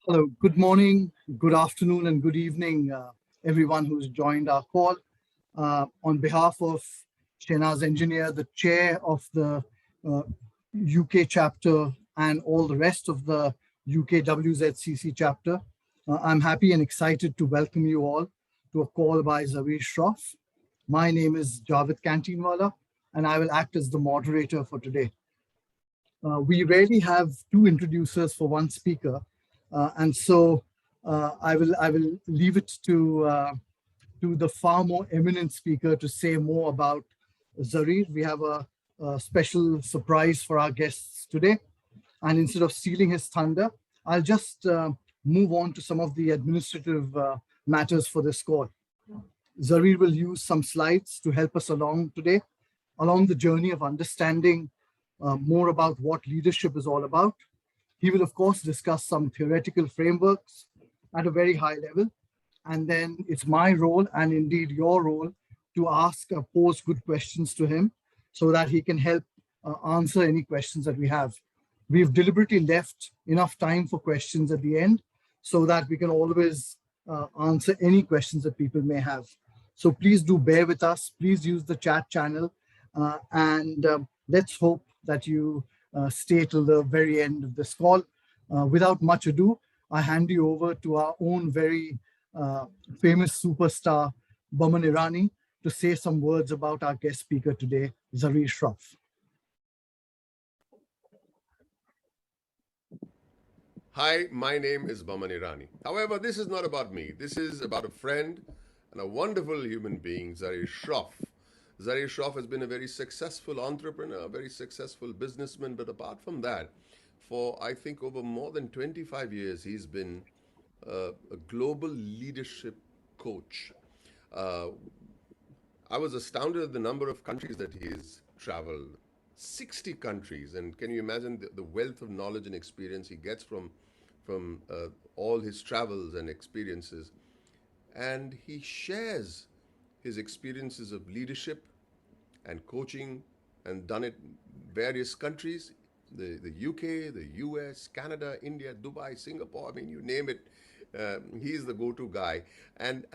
Hello, good morning, good afternoon, and good evening, everyone who's joined our call. On behalf of Shenaz Engineer, the chair of the uh, UK chapter, and all the rest of the UK WZCC chapter, I'm happy and excited to welcome you all to a call by Zarir Shroff. My name is Javid Canteenwala, and I will act as the moderator for today. We rarely have two introducers for one speaker, and so I will leave it to the far more eminent speaker to say more about Zarir. We have a special surprise for our guests today, and instead of stealing his thunder, I'll just move on to some of the administrative matters for this call. Zarir will use some slides to help us along today, along the journey of understanding more about what leadership is all about. He will, of course, discuss some theoretical frameworks at a very high level. And then it's my role, and indeed your role, to ask or pose good questions to him so that he can help answer any questions that we have. We've deliberately left enough time for questions at the end so that we can always answer any questions that people may have. So please do bear with us. Please use the chat channel, and let's hope that you stay till the very end of this call. Without much ado, I hand you over to our own very famous superstar, Boman Irani, to say some words about our guest speaker today, Zarir Shroff. Hi, my name is Boman Irani. However, this is not about me. This is about a friend and a wonderful human being, Zarir Shroff. Zarir Shroff has been a very successful entrepreneur, a very successful businessman, but apart from that, for I think over more than 25 years, he's been a global leadership coach. Uh, I was astounded at the number of countries that he's traveled. 60 countries, and can you imagine the wealth of knowledge and experience he gets from all his travels and experiences? And he shares his experiences of leadership and coaching and done it in various countries, the UK, the US, Canada, India, Dubai, Singapore, I mean, you name it. He's the go-to guy. And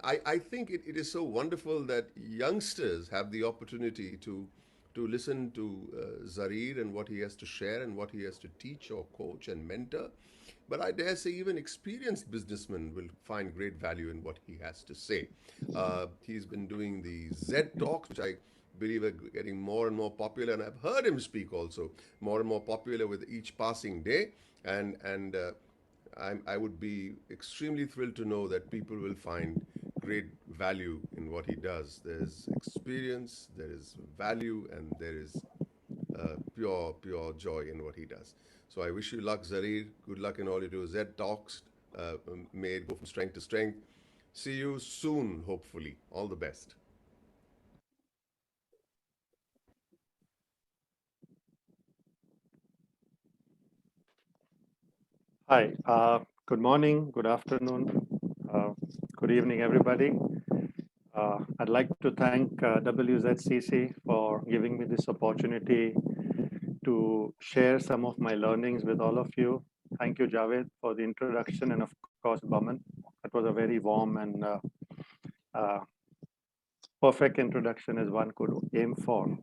I think it is so wonderful that youngsters have the opportunity to listen to Zarir and what he has to share and what he has to teach or coach and mentor. But I dare say even experienced businessmen will find great value in what he has to say. He's been doing the Z Talks, which I believe are getting more and more popular, and I've heard him speak also more and more popular with each passing day. And I would be extremely thrilled to know that people will find great value in what he does. There's experience, there is value, and there is pure joy in what he does. So I wish you luck, Zarir. Good luck in all you do. Z Talks, may it go from strength to strength. See you soon, hopefully. All the best. Hi, good morning, good afternoon, uh, good evening, everybody. I'd like to thank WZCC for giving me this opportunity to share some of my learnings with all of you. Thank you, Javed, for the introduction, and of course, Baman. It was a very warm and uh, perfect introduction as one could aim for.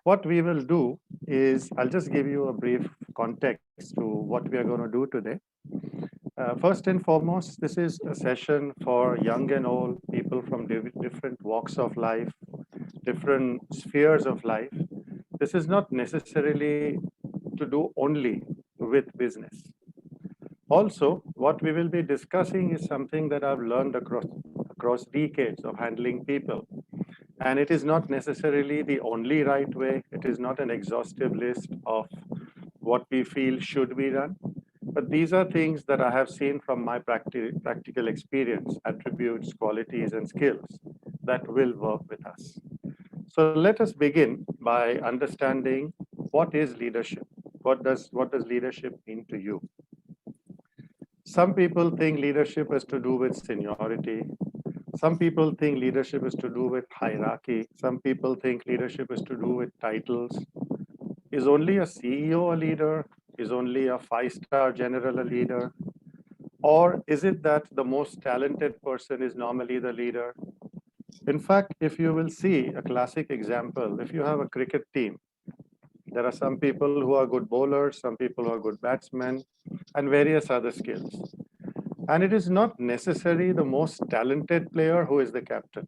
What we will do is, I'll just give you a brief context to what we are going to do today. First and foremost, this is a session for young and old people from different walks of life, different spheres of life. This is not necessarily to do only with business. Also, what we will be discussing is something that I've learned across decades of handling people. And it is not necessarily the only right way. It is not an exhaustive list of what we feel should be done. But these are things that I have seen from my practical experience, attributes, qualities, and skills that will work with us. So let us begin by understanding what is leadership. What does leadership mean to you? Some people think leadership has to do with seniority. Some people think leadership is to do with hierarchy. Some people think leadership is to do with titles. Is only a CEO a leader? Is only a 5-star general a leader? Or is it that the most talented person is normally the leader? In fact, if you will see a classic example, if you have a cricket team, there are some people who are good bowlers, some people who are good batsmen, and various other skills. And it is not necessarily the most talented player who is the captain.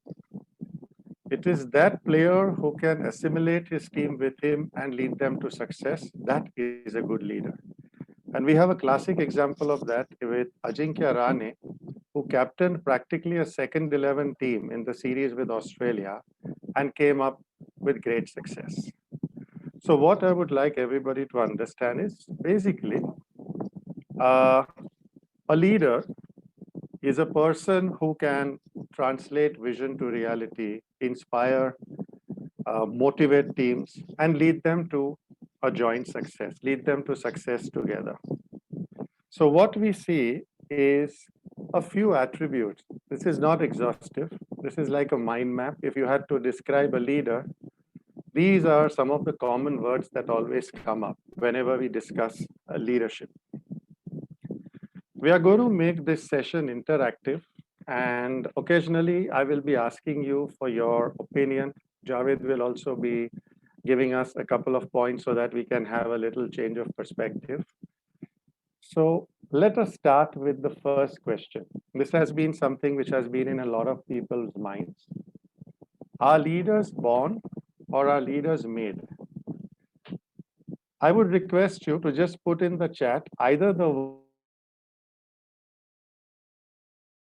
It is that player who can assimilate his team with him and lead them to success. That is a good leader. And we have a classic example of that with Ajinkya Rahane, who captained practically a second 11 team in the series with Australia and came up with great success. So what I would like everybody to understand is basically a leader is a person who can translate vision to reality, inspire, motivate teams, and lead them to a joint success, lead them to success together. So what we see is a few attributes. This is not exhaustive. This is like a mind map. If you had to describe a leader, these are some of the common words that always come up whenever we discuss leadership. We are going to make this session interactive, and occasionally I will be asking you for your opinion. Javid will also be giving us a couple of points so that we can have a little change of perspective. So let us start with the first question. This has been something which has been in a lot of people's minds. Are leaders born or are leaders made? I would request you to just put in the chat either the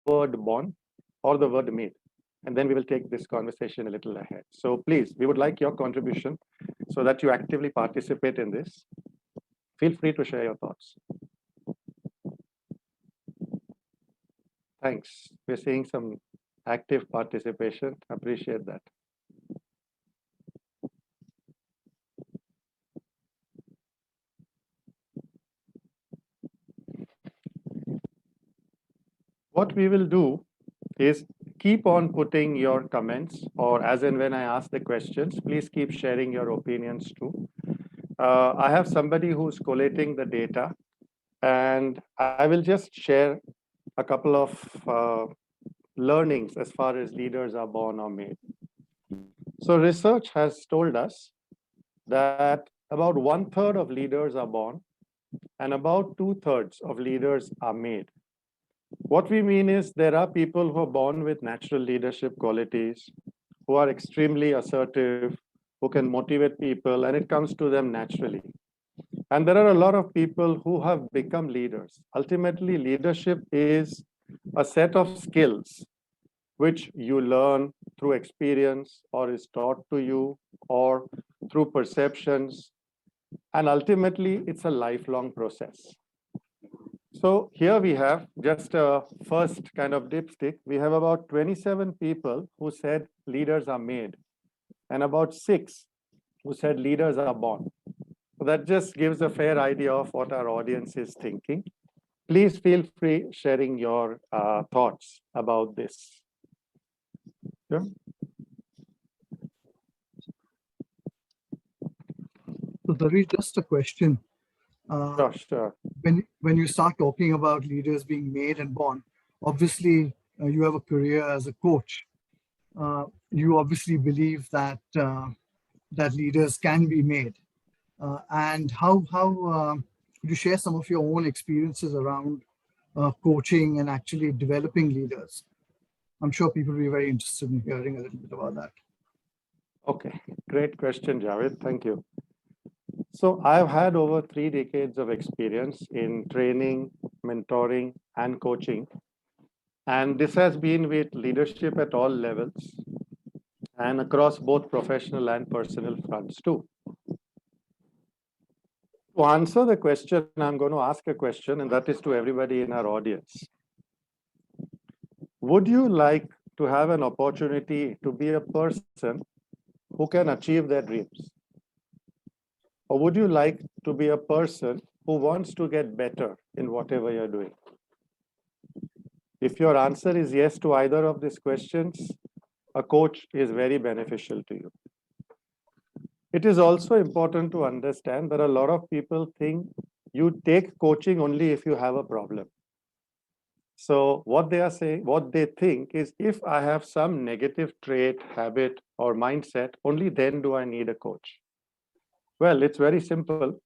word born or the word made, and then we will take this conversation a little ahead. So please, we would like your contribution so that you actively participate in this. Feel free to share your thoughts. Thanks. We're seeing some active participation. Appreciate that. What we will do is keep on putting your comments, or as and when I ask the questions, please keep sharing your opinions too. I have somebody who's collating the data, and I will just share a couple of learnings as far as leaders are born or made. So research has told us that about 1/3 of leaders are born and about 2/3 of leaders are made. What we mean is there are people who are born with natural leadership qualities, who are extremely assertive, who can motivate people, and it comes to them naturally. And there are a lot of people who have become leaders. Ultimately, leadership is a set of skills which you learn through experience or is taught to you or through perceptions. And ultimately, it's a lifelong process. So here we have just a first kind of dipstick. We have about 27 people who said leaders are made, and about 6 who said leaders are born. So that just gives a fair idea of what our audience is thinking. Please feel free sharing your thoughts about this. Yeah. So Zarir, just a question. Sure. When you start talking about leaders being made and born, obviously you have a career as a coach. You obviously believe that that leaders can be made. And how could you share some of your own experiences around coaching and actually developing leaders? I'm sure people will be very interested in hearing a little bit about that. Okay, great question, Javid. Thank you. So I've had over 3 decades of experience in training, mentoring, and coaching. And this has been with leadership at all levels and across both professional and personal fronts too. To answer the question, I'm going to ask a question, and that is to everybody in our audience. Would you like to have an opportunity to be a person who can achieve their dreams? Or would you like to be a person who wants to get better in whatever you're doing? If your answer is yes to either of these questions, a coach is very beneficial to you. It is also important to understand that a lot of people think you take coaching only if you have a problem. So what they are saying, what they think is, if I have some negative trait, habit, or mindset, only then do I need a coach. Well, it's very simple.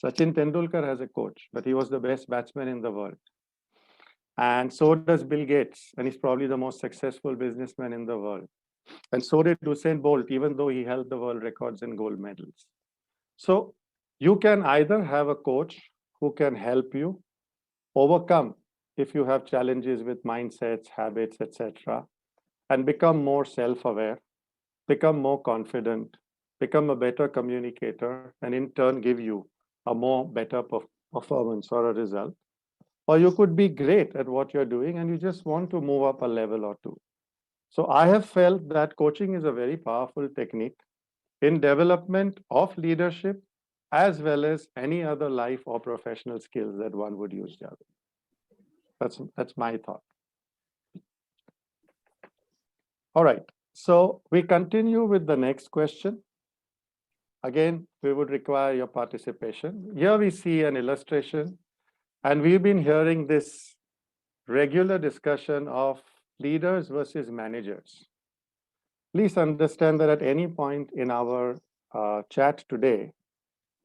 Sachin Tendulkar has a coach, but he was the best batsman in the world. And so does Bill Gates, and he's probably the most successful businessman in the world. And so did Usain Bolt, even though he held the world records and gold medals. So you can either have a coach who can help you overcome if you have challenges with mindsets, habits, etc., and become more self-aware, become more confident, become a better communicator, and in turn give you a more better performance or a result. Or you could be great at what you're doing and you just want to move up a level or two. So I have felt that coaching is a very powerful technique in development of leadership, as well as any other life or professional skills that one would use, Javid. That's my thought. All right, so we continue with the next question. Again, we would require your participation. Here we see an illustration, and we've been hearing this regular discussion of leaders versus managers. Please understand that at any point in our chat today,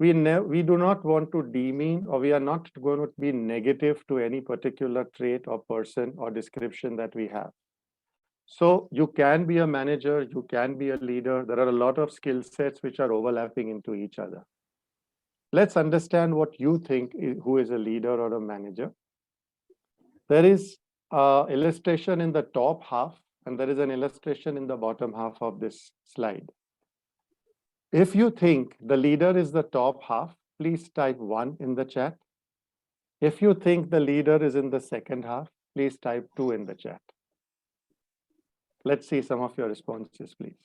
we do not want to demean, or we are not going to be negative to any particular trait or person or description that we have. So you can be a manager, you can be a leader. There are a lot of skill sets which are overlapping into each other. Let's understand what you think who is a leader or a manager. There is an illustration in the top half, and there is an illustration in the bottom half of this slide. If you think the leader is the top half, please type 1 in the chat. If you think the leader is in the second half, please type 2 in the chat. Let's see some of your responses, please.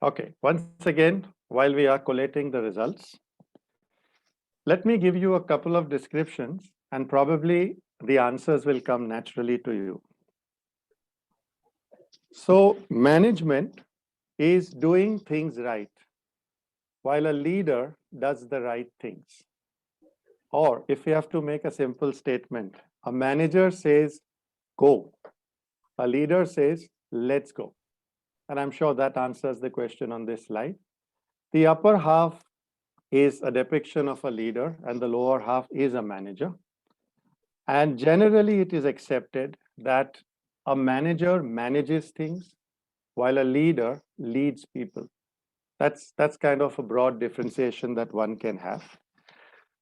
Okay, once again, while we are collating the results, let me give you a couple of descriptions, and probably the answers will come naturally to you. So management is doing things right, while a leader does the right things. Or if we have to make a simple statement, a manager says, go. A leader says, let's go. And I'm sure that answers the question on this slide. The upper half is a depiction of a leader, and the lower half is a manager. And generally, it is accepted that a manager manages things, while a leader leads people. That's kind of a broad differentiation that one can have.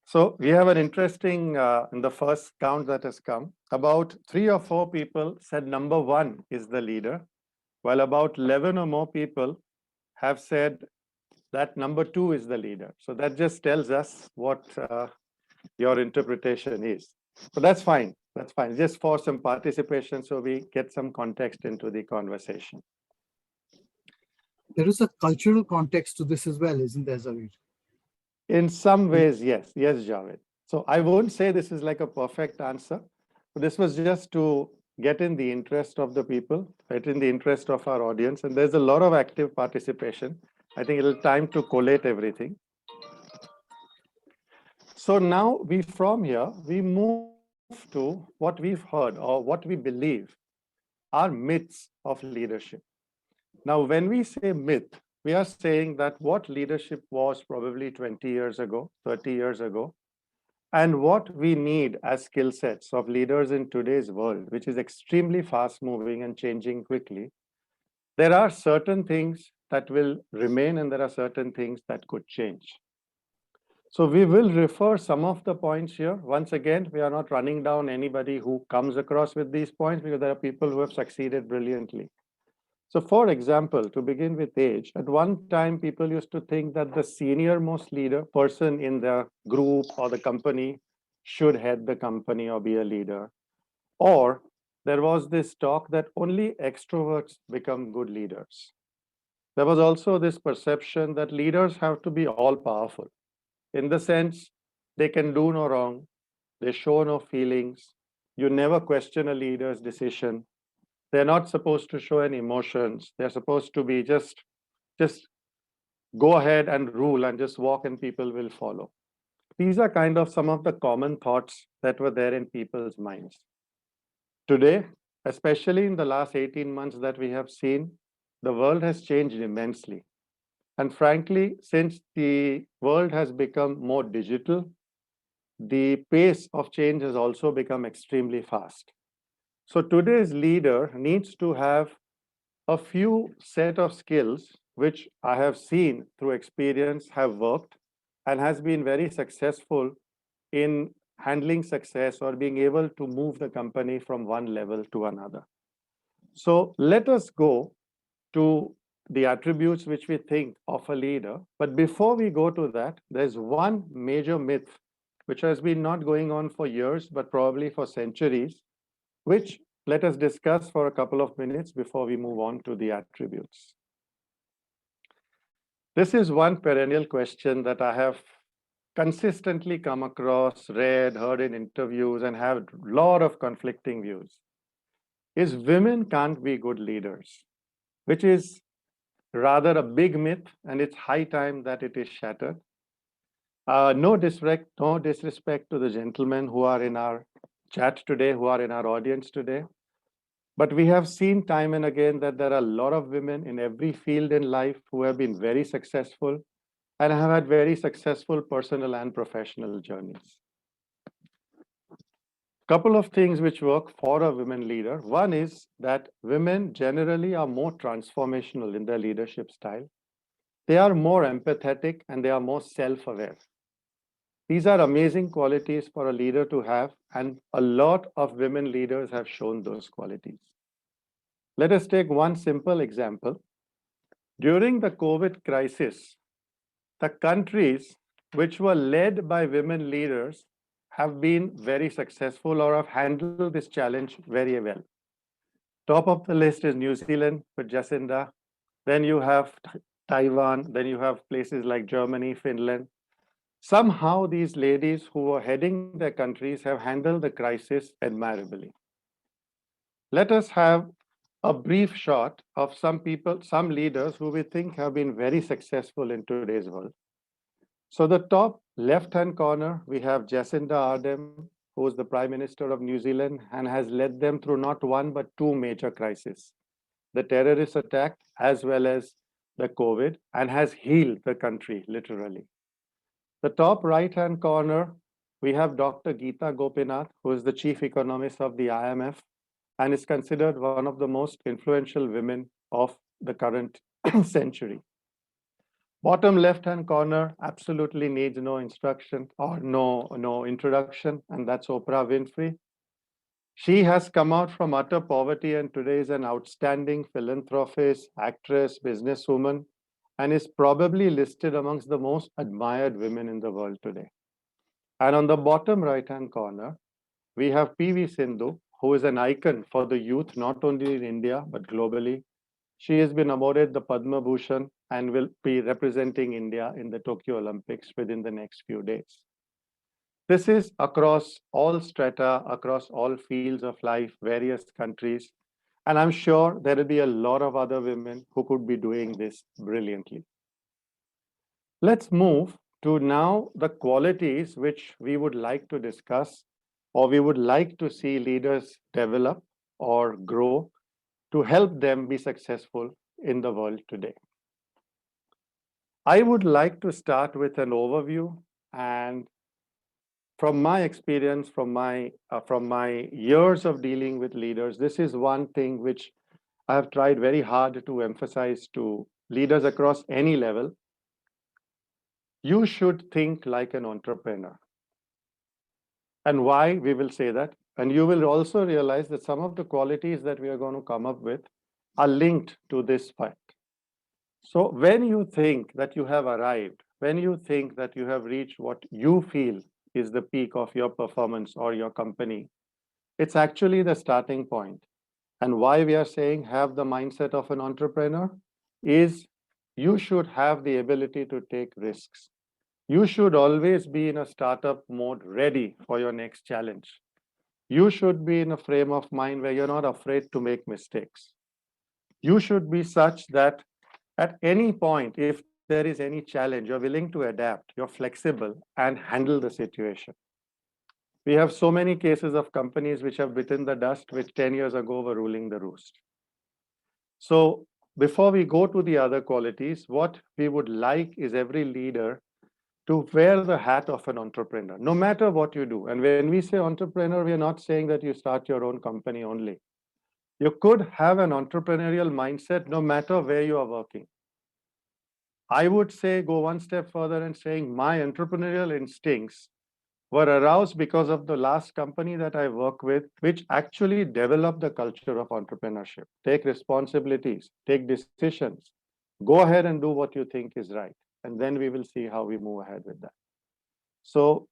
So we have an interesting, in the first count that has come, about 3 or 4 people said number 1 is the leader, while about 11 or more people have said that number 2 is the leader. So that just tells us what your interpretation is. But that's fine. That's fine. Just for some participation, so we get some context into the conversation. There is a cultural context to this as well, isn't there, Zarir? In some ways, yes. Yes, Javid. So I won't say this is like a perfect answer. But this was just to get in the interest of the people, get in the interest of our audience. And there's a lot of active participation. I think it'll time to collate everything. So now from here, we move to what we've heard or what we believe are myths of leadership. Now, when we say myth, we are saying that what leadership was probably 20 years ago, 30 years ago, and what we need as skill sets of leaders in today's world, which is extremely fast moving and changing quickly. There are certain things that will remain, and there are certain things that could change. So we will refer some of the points here. Once again, we are not running down anybody who comes across with these points, because there are people who have succeeded brilliantly. So for example, to begin with age, at one time, people used to think that the senior most person in the group or the company should head the company or be a leader. Or there was this talk that only extroverts become good leaders. There was also this perception that leaders have to be all powerful in the sense they can do no wrong, they show no feelings, you never question a leader's decision. They're not supposed to show any emotions. They're supposed to be just go ahead and rule and just walk and people will follow. These are kind of some of the common thoughts that were there in people's minds. Today, especially in the last 18 months that we have seen, the world has changed immensely. And frankly, since the world has become more digital, the pace of change has also become extremely fast. So today's leader needs to have a few set of skills which I have seen through experience have worked and has been very successful in handling success or being able to move the company from one level to another. So let us go to the attributes which we think of a leader. But before we go to that, there's one major myth which has been not going on for years, but probably for centuries, which let us discuss for a couple of minutes before we move on to the attributes. This is one perennial question that I have consistently come across, read, heard in interviews, and have a lot of conflicting views. Is women can't be good leaders, which is rather a big myth, and it's high time that it is shattered. No disrespect to the gentlemen who are in our chat today, who are in our audience today. But we have seen time and again that there are a lot of women in every field in life who have been very successful and have had very successful personal and professional journeys. Couple of things which work for a women leader. One is that women generally are more transformational in their leadership style. They are more empathetic and they are more self-aware. These are amazing qualities for a leader to have, and a lot of women leaders have shown those qualities. Let us take one simple example. During the COVID crisis, the countries which were led by women leaders have been very successful or have handled this challenge very well. Top of the list is New Zealand with Jacinda. Then you have Taiwan. Then you have places like Germany, Finland. Somehow these ladies who were heading their countries have handled the crisis admirably. Let us have a brief shot of some people, some leaders who we think have been very successful in today's world. So the top left-hand corner, we have Jacinda Ardern, who is the Prime Minister of New Zealand and has led them through not one but two major crises, the terrorist attack as well as the COVID, and has healed the country literally. The top right-hand corner, we have Dr. Geeta Gopinath, who is the Chief Economist of the IMF and is considered one of the most influential women of the current century. Bottom left-hand corner absolutely needs no instruction or no introduction, and that's Oprah Winfrey. She has come out from utter poverty and today is an outstanding philanthropist, actress, businesswoman, and is probably listed amongst the most admired women in the world today. And on the bottom right-hand corner, we have PV Sindhu, who is an icon for the youth, not only in India, but globally. She has been awarded the Padma Bhushan and will be representing India in the Tokyo Olympics within the next few days. This is across all strata, across all fields of life, various countries. And I'm sure there will be a lot of other women who could be doing this brilliantly. Let's move to now the qualities which we would like to discuss or we would like to see leaders develop or grow to help them be successful in the world today. I would like to start with an overview, and from my experience, from my years of dealing with leaders, this is one thing which I have tried very hard to emphasize to leaders across any level. You should think like an entrepreneur. And why we will say that? And you will also realize that some of the qualities that we are going to come up with are linked to this fact. So when you think that you have arrived, when you think that you have reached what you feel is the peak of your performance or your company. It's actually the starting point. And why we are saying have the mindset of an entrepreneur is you should have the ability to take risks. You should always be in a startup mode ready for your next challenge. You should be in a frame of mind where you're not afraid to make mistakes. You should be such that at any point, if there is any challenge, you're willing to adapt, you're flexible and handle the situation. We have so many cases of companies which have bitten the dust, which 10 years ago were ruling the roost. So before we go to the other qualities, what we would like is every leader to wear the hat of an entrepreneur, no matter what you do. And when we say entrepreneur, we are not saying that you start your own company only. You could have an entrepreneurial mindset no matter where you are working. I would say go one step further and saying my entrepreneurial instincts were aroused because of the last company that I work with, which actually developed the culture of entrepreneurship. Take responsibilities, take decisions, go ahead and do what you think is right. And then we will see how we move ahead with that. So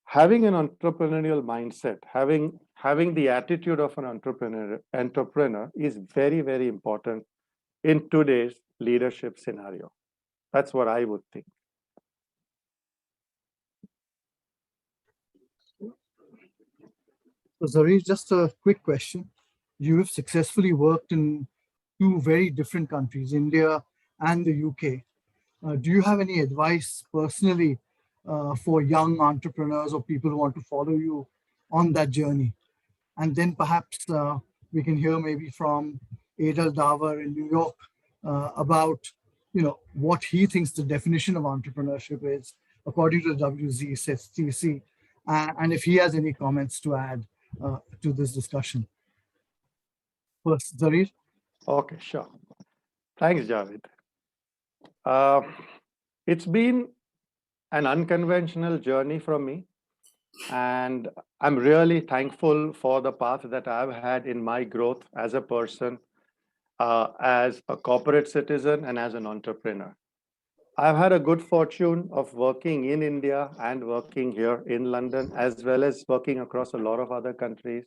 having an entrepreneurial mindset, having the attitude of an entrepreneur is very, very important in today's leadership scenario. That's what I would think. So Zarir, just a quick question. You have successfully worked in two very different countries, India and the UK. Do you have any advice personally for young entrepreneurs or people who want to follow you on that journey? And then perhaps we can hear maybe from Adel Davar in New York about what he thinks the definition of entrepreneurship is according to the WZCC, and if he has any comments to add to this discussion. First, Zarir. Okay, sure. Thanks, Javid. It's been an unconventional journey for me, and I'm really thankful for the path that I've had in my growth as a person, as a corporate citizen, and as an entrepreneur. I've had a good fortune of working in India and working here in London, as well as working across a lot of other countries.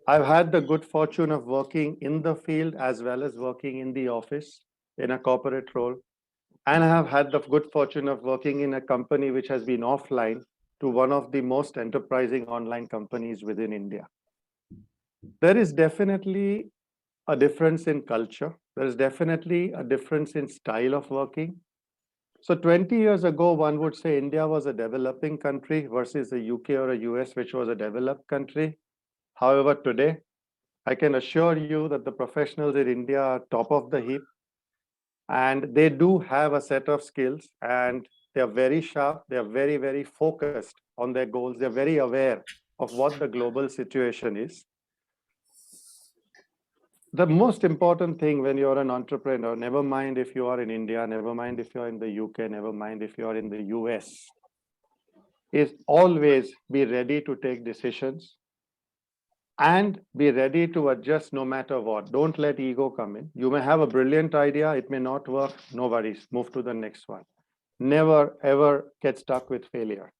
I've had the good fortune of working in the field as well as working in the office in a corporate role. And I have had the good fortune of working in a company which has been offline to one of the most enterprising online companies within India. There is definitely a difference in culture. There is definitely a difference in style of working. So 20 years ago, one would say India was a developing country versus the UK or a US, which was a developed country. However, today, I can assure you that the professionals in India are top of the heap, and they do have a set of skills, and they're very sharp. They're very, very focused on their goals. They're very aware of what the global situation is. The most important thing when you're an entrepreneur, never mind if you are in India, never mind if you're in the UK, never mind if you're in the US, is always be ready to take decisions and be ready to adjust no matter what. Don't let ego come in. You may have a brilliant idea, it may not work, no worries, move to the next one. Never ever get stuck with failure.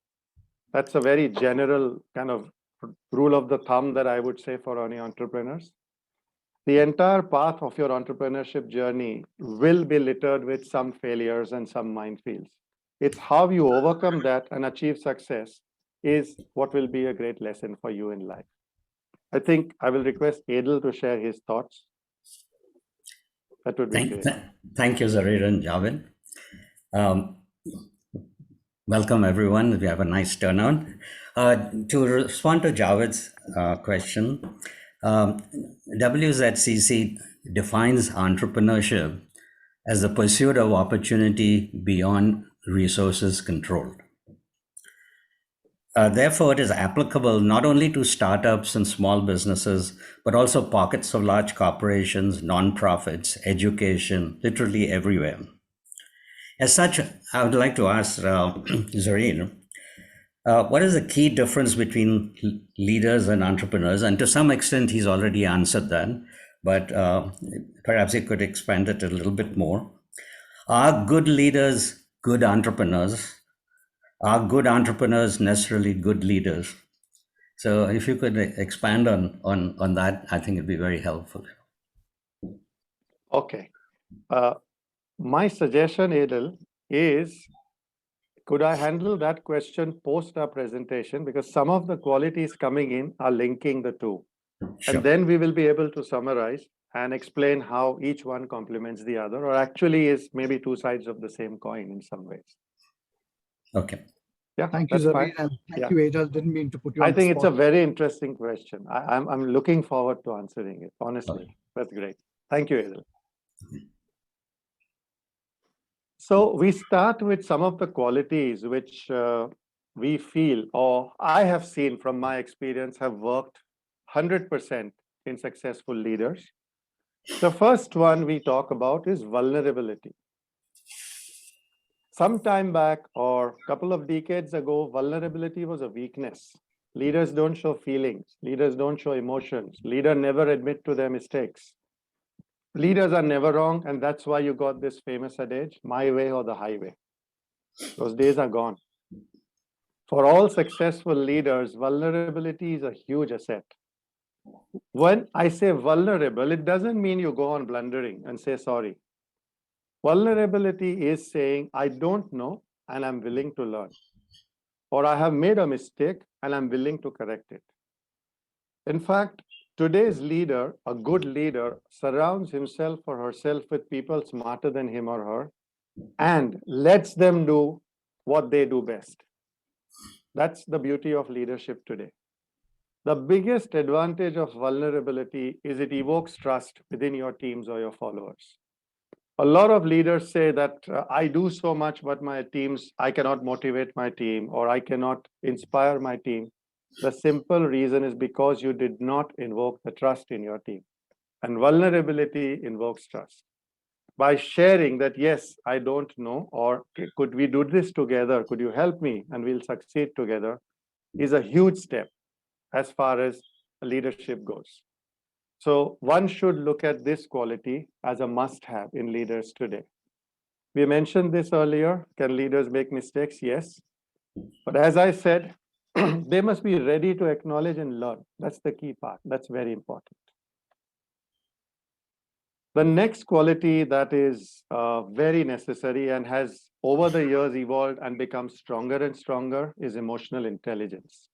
That's a very general kind of rule of the thumb that I would say for any entrepreneurs. The entire path of your entrepreneurship journey will be littered with some failures and some minefields. It's how you overcome that and achieve success is what will be a great lesson for you in life. I think I will request Adel to share his thoughts. That would be great. Thank you, Zarir and Javid. Welcome, everyone. We have a nice turnout. To respond to Javid's question, WZCC defines entrepreneurship as the pursuit of opportunity beyond resources controlled. Therefore, it is applicable not only to startups and small businesses, but also pockets of large corporations, nonprofits, education, literally everywhere. As such, I would like to ask Zarir, what is the key difference between leaders and entrepreneurs? And to some extent, he's already answered that, but perhaps he could expand it a little bit more. Are good leaders good entrepreneurs? Are good entrepreneurs necessarily good leaders? So if you could expand on that, I think it'd be very helpful. Okay. My suggestion, Edel, is could I handle that question post our presentation? Because some of the qualities coming in are linking the two. Sure. And then we will be able to summarize and explain how each one complements the other, or actually is maybe two sides of the same coin in some ways. Okay. Yeah, Thank you, that's Zarir, fine. and thank Yeah. you, Adel. Didn't mean to put you on I the think it's a spot. very interesting question. I'm looking forward to answering it, honestly. Okay. That's great. Thank you, Edel. So we start with some of the qualities which we feel, or I have seen from my experience, have worked 100% in successful leaders. The first one we talk about is vulnerability. Some time back or a couple of decades ago, vulnerability was a weakness. Leaders don't show feelings. Leaders don't show emotions. Leaders never admit to their mistakes. Leaders are never wrong, and that's why you got this famous adage, my way or the highway. Those days are gone. For all successful leaders, vulnerability is a huge asset. When I say vulnerable, it doesn't mean you go on blundering and say sorry. Vulnerability is saying, I don't know and I'm willing to learn. Or I have made a mistake and I'm willing to correct it. In fact, today's leader, a good leader, surrounds himself or herself with people smarter than him or her and lets them do what they do best. That's the beauty of leadership today. The biggest advantage of vulnerability is it evokes trust within your teams or your followers. A lot of leaders say that I do so much, but my teams, I cannot motivate my team or I cannot inspire my team. The simple reason is because you did not invoke the trust in your team. And vulnerability invokes trust. By sharing that, yes, I don't know, or could we do this together? Could you help me? And we'll succeed together, is a huge step as far as leadership goes. So one should look at this quality as a must-have in leaders today. We mentioned this earlier. Can leaders make mistakes? Yes. But as I said, they must be ready to acknowledge and learn. That's the key part. That's very important. The next quality that is very necessary and has over the years evolved and become stronger and stronger is emotional intelligence.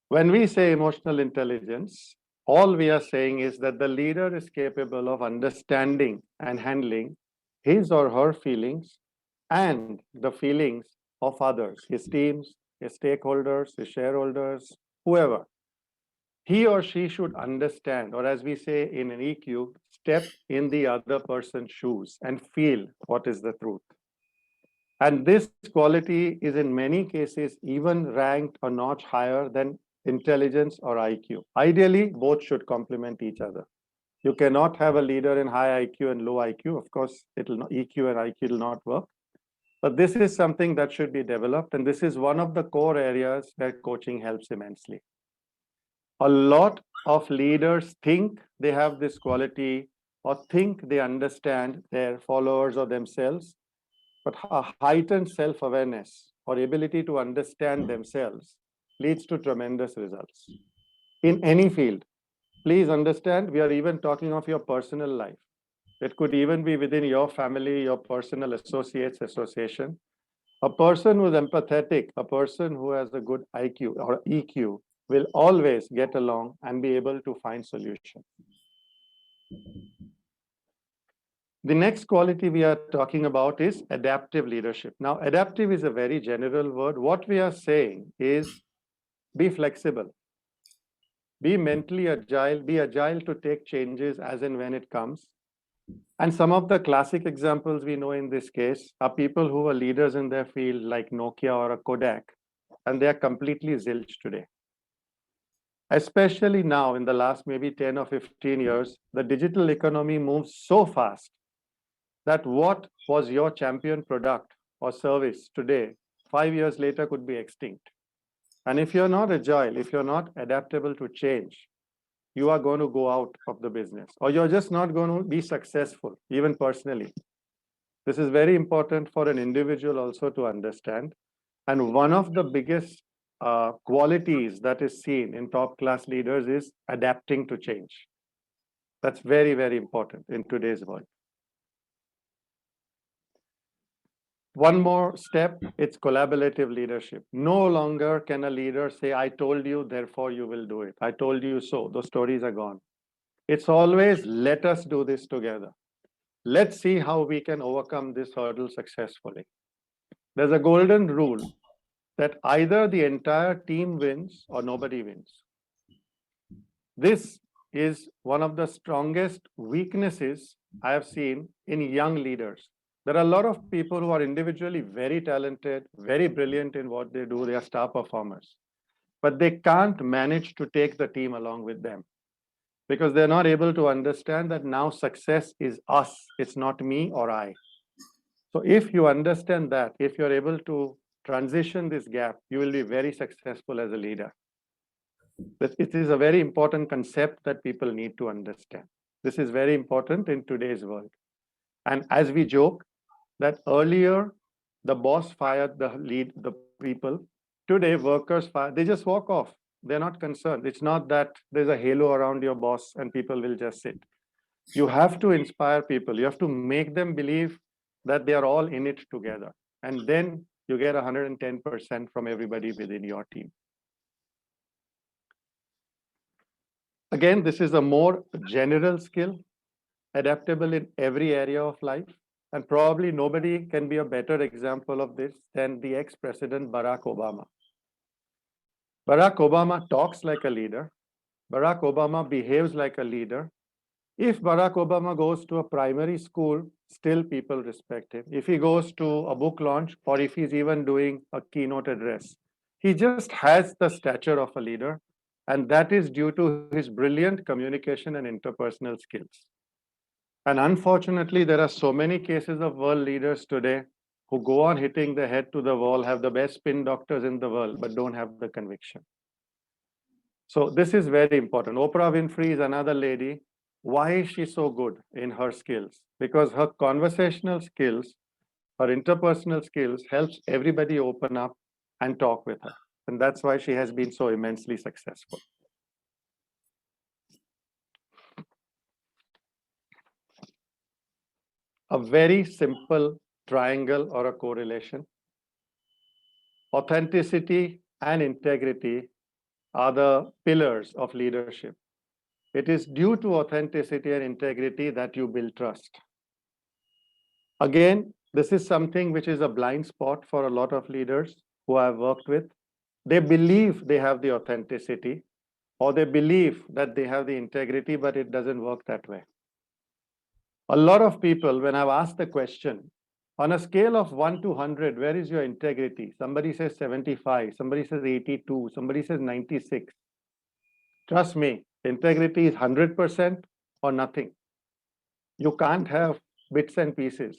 When we say emotional intelligence, all we are saying is that the leader is capable of understanding and handling his or her feelings and the feelings of others, his teams, his stakeholders, his shareholders, whoever. He or she should understand, or as we say in an EQ, step in the other person's shoes and feel what is the truth. And this quality is in many cases even ranked a notch higher than intelligence or IQ. Ideally, both should complement each other. You cannot have a leader in high IQ and low IQ. Of course, it'll not, EQ and IQ will not work. But this is something that should be developed. And this is one of the core areas where coaching helps immensely. A lot of leaders think they have this quality or think they understand their followers or themselves, but a heightened self-awareness or ability to understand themselves leads to tremendous results. In any field, please understand, we are even talking of your personal life. It could even be within your family, your personal associates, association. A person who is empathetic, a person who has a good IQ or EQ will always get along and be able to find solutions. The next quality we are talking about is adaptive leadership. Now, adaptive is a very general word. What we are saying is be flexible, be mentally agile, be agile to take changes as and when it comes. And some of the classic examples we know in this case are people who are leaders in their field like Nokia or a Kodak, and they are completely zilch today. Especially now in the last maybe 10 or 15 years, the digital economy moves so fast that what was your champion product or service today, 5 years later could be extinct. And if you're not agile, if you're not adaptable to change, you are going to go out of the business, or you're just not going to be successful, even personally. This is very important for an individual also to understand. And one of the biggest qualities that is seen in top class leaders is adapting to change. That's very, very important in today's world. One more step, it's collaborative leadership. No longer can a leader say, I told you, therefore you will do it. I told you so. Those stories are gone. It's always, let us do this together. Let's see how we can overcome this hurdle successfully. There's a golden rule that either the entire team wins or nobody wins. This is one of the strongest weaknesses I have seen in young leaders. There are a lot of people who are individually very talented, very brilliant in what they do. They are star performers, but they can't manage to take the team along with them because they're not able to understand that now success is us. It's not me or I. So if you understand that, if you're able to transition this gap, you will be very successful as a leader. It is a very important concept that people need to understand. This is very important in today's world. And as we joke that earlier, the boss fired the people. Today, workers fire, they just walk off. They're not concerned. It's not that there's a halo around your boss and people will just sit. You have to inspire people. You have to make them believe that they are all in it together. And then you get 110% from everybody within your team. Again, this is a more general skill, adaptable in every area of life. And probably nobody can be a better example of this than the ex-president Barack Obama. Barack Obama talks like a leader. Barack Obama behaves like a leader. If Barack Obama goes to a primary school, still people respect him. If he goes to a book launch, or if he's even doing a keynote address, he just has the stature of a leader. And that is due to his brilliant communication and interpersonal skills. And unfortunately, there are so many cases of world leaders today who go on hitting their head to the wall, have the best spin doctors in the world, but don't have the conviction. So this is very important. Oprah Winfrey is another lady. Why is she so good in her skills? Because her conversational skills, her interpersonal skills helps everybody open up and talk with her. And that's why she has been so immensely successful. A very simple triangle or a correlation. Authenticity and integrity are the pillars of leadership. It is due to authenticity and integrity that you build trust. Again, this is something which is a blind spot for a lot of leaders who I've worked with. They believe they have the authenticity, or they believe that they have the integrity, but it doesn't work that way. A lot of people, when I've asked the question, on a scale of 1 to 100, where is your integrity? Somebody says 75, somebody says 82, somebody says 96. Trust me, integrity is 100% or nothing. You can't have bits and pieces.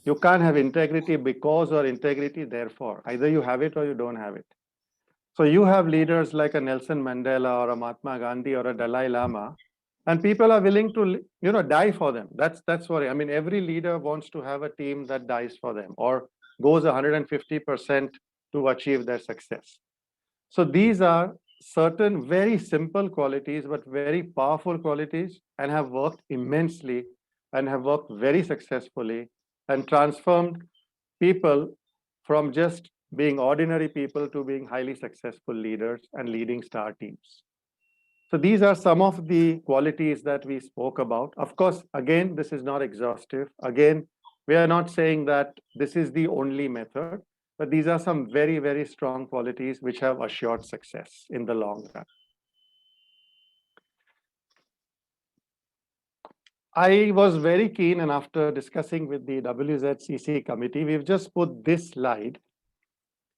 You can't have integrity because or integrity therefore. Either you have it or you don't have it. So you have leaders like a Nelson Mandela or a Mahatma Gandhi or a Dalai Lama, and people are willing to, die for them. That's what I mean. Every leader wants to have a team that dies for them or goes 150% to achieve their success. So these are certain very simple qualities, but very powerful qualities, and have worked immensely and have worked very successfully and transformed people from just being ordinary people to being highly successful leaders and leading star teams. So these are some of the qualities that we spoke about. Of course, again, this is not exhaustive. Again, we are not saying that this is the only method, but these are some very, very strong qualities which have assured success in the long run. I was very keen, and after discussing with the WZCC committee, we've just put this slide.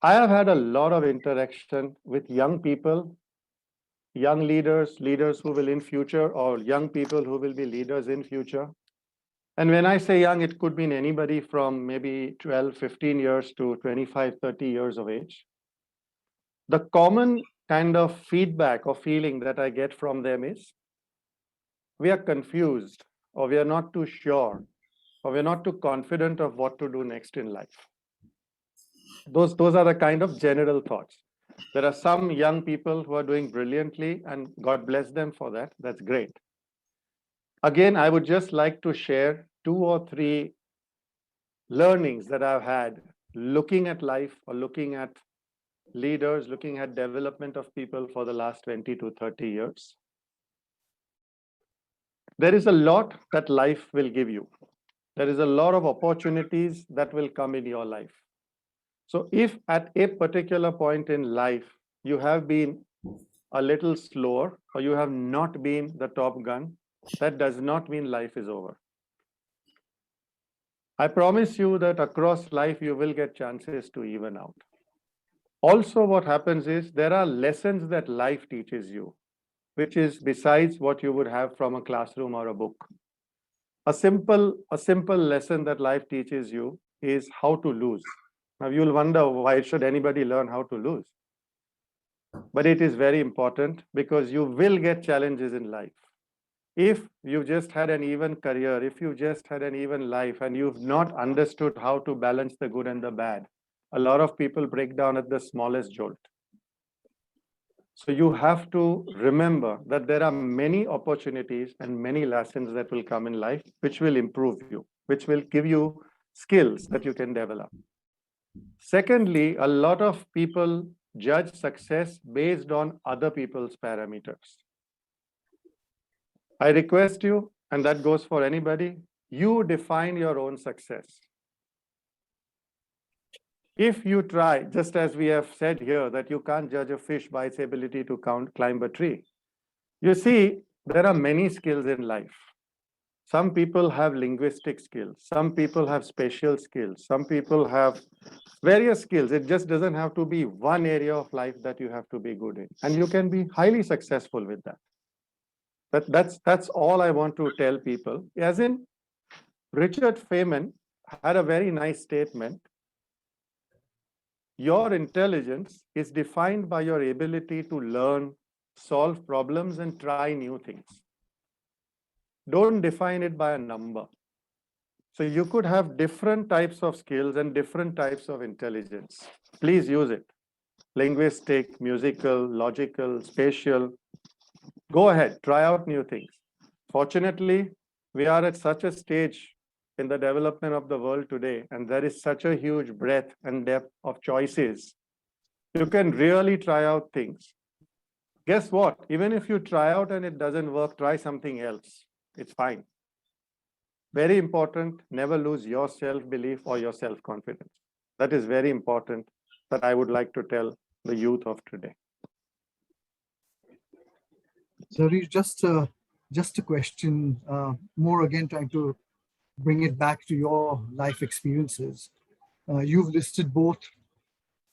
I have had a lot of interaction with young people, young leaders, leaders who will in future, or young people who will be leaders in future. And when I say young, it could mean anybody from maybe 12, 15 years to 25, 30 years of age. The common kind of feedback or feeling that I get from them is, we are confused, or we are not too sure, or we're not too confident of what to do next in life. those are the kind of general thoughts. There are some young people who are doing brilliantly, and God bless them for that. That's great. Again, I would just like to share 2 or 3 learnings that I've had looking at life or looking at leaders, looking at development of people for the last 20 to 30 years. There is a lot that life will give you. There is a lot of opportunities that will come in your life. So if at a particular point in life, you have been a little slower or you have not been the top gun, that does not mean life is over. I promise you that across life, you will get chances to even out. Also, what happens is there are lessons that life teaches you, which is besides what you would have from a classroom or a book. A simple lesson that life teaches you is how to lose. Now, you'll wonder, why should anybody learn how to lose? But it is very important because you will get challenges in life. If you just had an even career, if you just had an even life, and you've not understood how to balance the good and the bad, a lot of people break down at the smallest jolt. So you have to remember that there are many opportunities and many lessons that will come in life, which will improve you, which will give you skills that you can develop. Secondly, a lot of people judge success based on other people's parameters. I request you, and that goes for anybody, you define your own success. If you try, just as we have said here, that you can't judge a fish by its ability to climb a tree. You see, there are many skills in life. Some people have linguistic skills. Some people have spatial skills. Some people have various skills. It just doesn't have to be one area of life that you have to be good in. And you can be highly successful with that. That's all I want to tell people. As in, Richard Feynman had a very nice statement. Your intelligence is defined by your ability to learn, solve problems, and try new things. Don't define it by a number. So you could have different types of skills and different types of intelligence. Please use it. Linguistic, musical, logical, spatial. Go ahead, try out new things. Fortunately, we are at such a stage in the development of the world today, and there is such a huge breadth and depth of choices. You can really try out things. Guess what? Even if you try out and it doesn't work, try something else. It's fine. Very important, never lose your self-belief or your self-confidence. That is very important that I would like to tell the youth of today. Zarir, just a question, more again trying to bring it back to your life experiences. You've listed both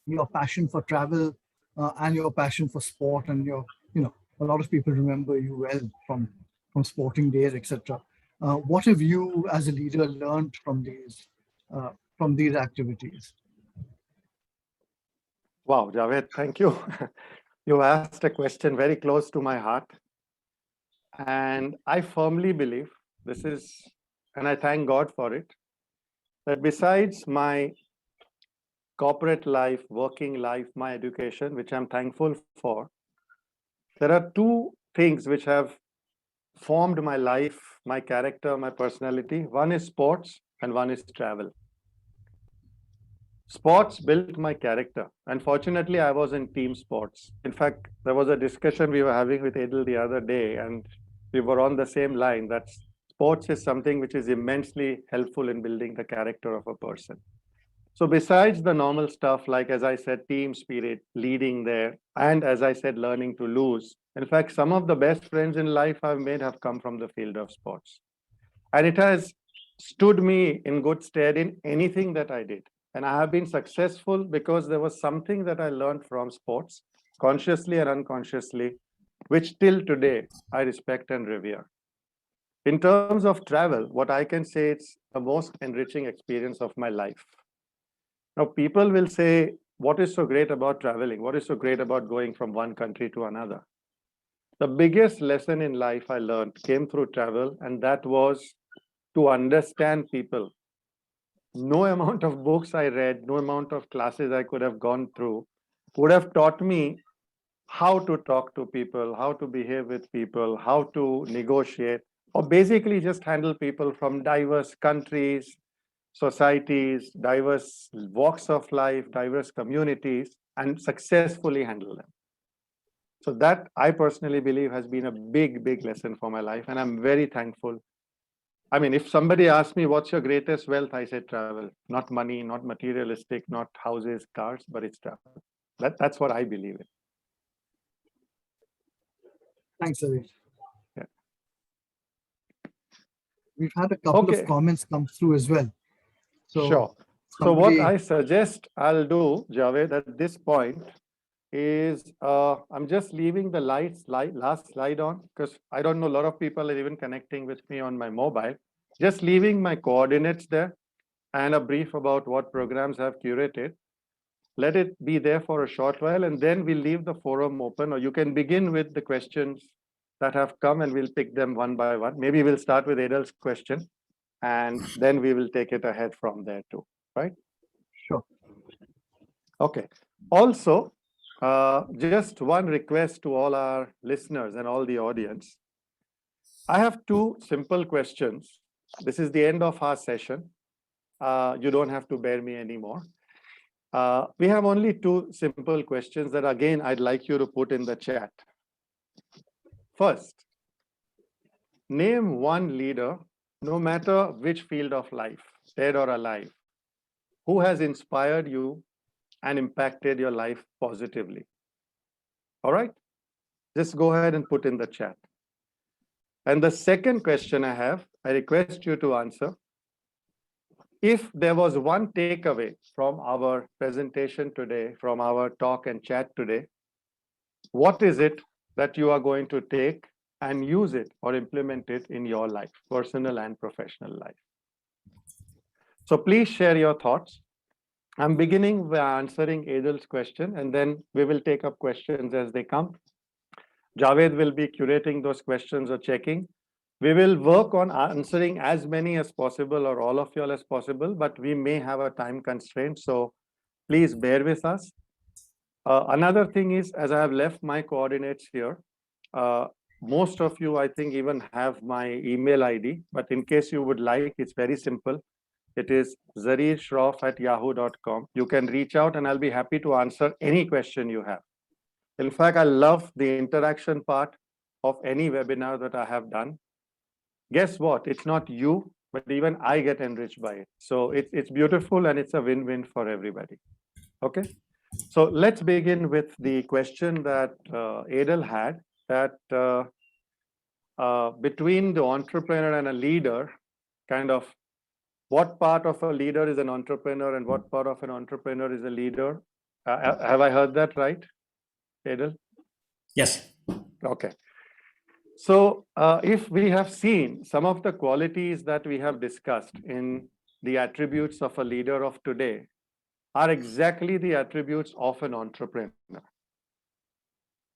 your passion for travel and your passion for sport, and a lot of people remember you well from sporting days, etc. What have you as a leader learned from these activities? Wow, Javid, thank you. You asked a question very close to my heart. And I firmly believe this is, and I thank God for it, that besides my corporate life, working life, my education, which I'm thankful for, there are 2 things which have formed my life, my character, my personality. One is sports and one is travel. Sports built my character. Unfortunately, I was in team sports. In fact, there was a discussion we were having with Edel the other day, and we were on the same line that sports is something which is immensely helpful in building the character of a person. So besides the normal stuff, like, as I said, team spirit, leading there, and as I said, learning to lose. In fact, some of the best friends in life I've made have come from the field of sports. And it has stood me in good stead in anything that I did. And I have been successful because there was something that I learned from sports, consciously and unconsciously, which till today I respect and revere. In terms of travel, what I can say, it's the most enriching experience of my life. Now, people will say, what is so great about traveling? What is so great about going from one country to another? The biggest lesson in life I learned came through travel, and that was to understand people. no amount of books I read, no amount of classes I could have gone through would have taught me how to talk to people, how to behave with people, how to negotiate, or basically just handle people from diverse countries, societies, diverse walks of life, diverse communities, and successfully handle them. So that I personally believe has been a big, big lesson for my life. And I'm very thankful. I mean, if somebody asks me, what's your greatest wealth? I say travel, not money, not materialistic, not houses, cars, but it's travel. That's what I believe in. Thanks, Zarir. Yeah. We've had a couple of comments come through as well. So sure. So what I suggest I'll do, Javid, at this point is I'm just leaving the last slide on because I don't know, a lot of people are even connecting with me on my mobile. Just leaving my coordinates there and a brief about what programs I've curated. Let it be there for a short while, and then we'll leave the forum open, or you can begin with the questions that have come and we'll pick them one by one. Maybe we'll start with Edel's question and then we will take it ahead from there too, right? Sure. Okay. Also, just one request to all our listeners and all the audience. I have two simple questions. This is the end of our session. You don't have to bear me anymore. We have only two simple questions that, again, I'd like you to put in the chat. First, name one leader, no matter which field of life, dead or alive, who has inspired you and impacted your life positively. All right? Just go ahead and put in the chat. And the second question I have, I request you to answer. If there was one takeaway from our presentation today, from our talk and chat today, what is it that you are going to take and use it or implement it in your life, personal and professional life? So please share your thoughts. I'm beginning by answering Edel's question, and then we will take up questions as they come. Javid will be curating those questions or checking. We will work on answering as many as possible or all of you all as possible, but we may have a time constraint, so please bear with us. Another thing is, as I have left my coordinates here, most of you, I think, even have my email ID, but in case you would like, it's very simple. It is zarirshroff@yahoo.com. You can reach out and I'll be happy to answer any question you have. In fact, I love the interaction part of any webinar that I have done. Guess what? It's not you, but even I get enriched by it. So it's beautiful and it's a win-win for everybody. Okay. So let's begin with the question that Edel had, that between the entrepreneur and a leader, kind of what part of a leader is an entrepreneur and what part of an entrepreneur is a leader? Have I heard that right, Edel? Yes. Okay. So if we have seen some of the qualities that we have discussed in the attributes of a leader of today are exactly the attributes of an entrepreneur.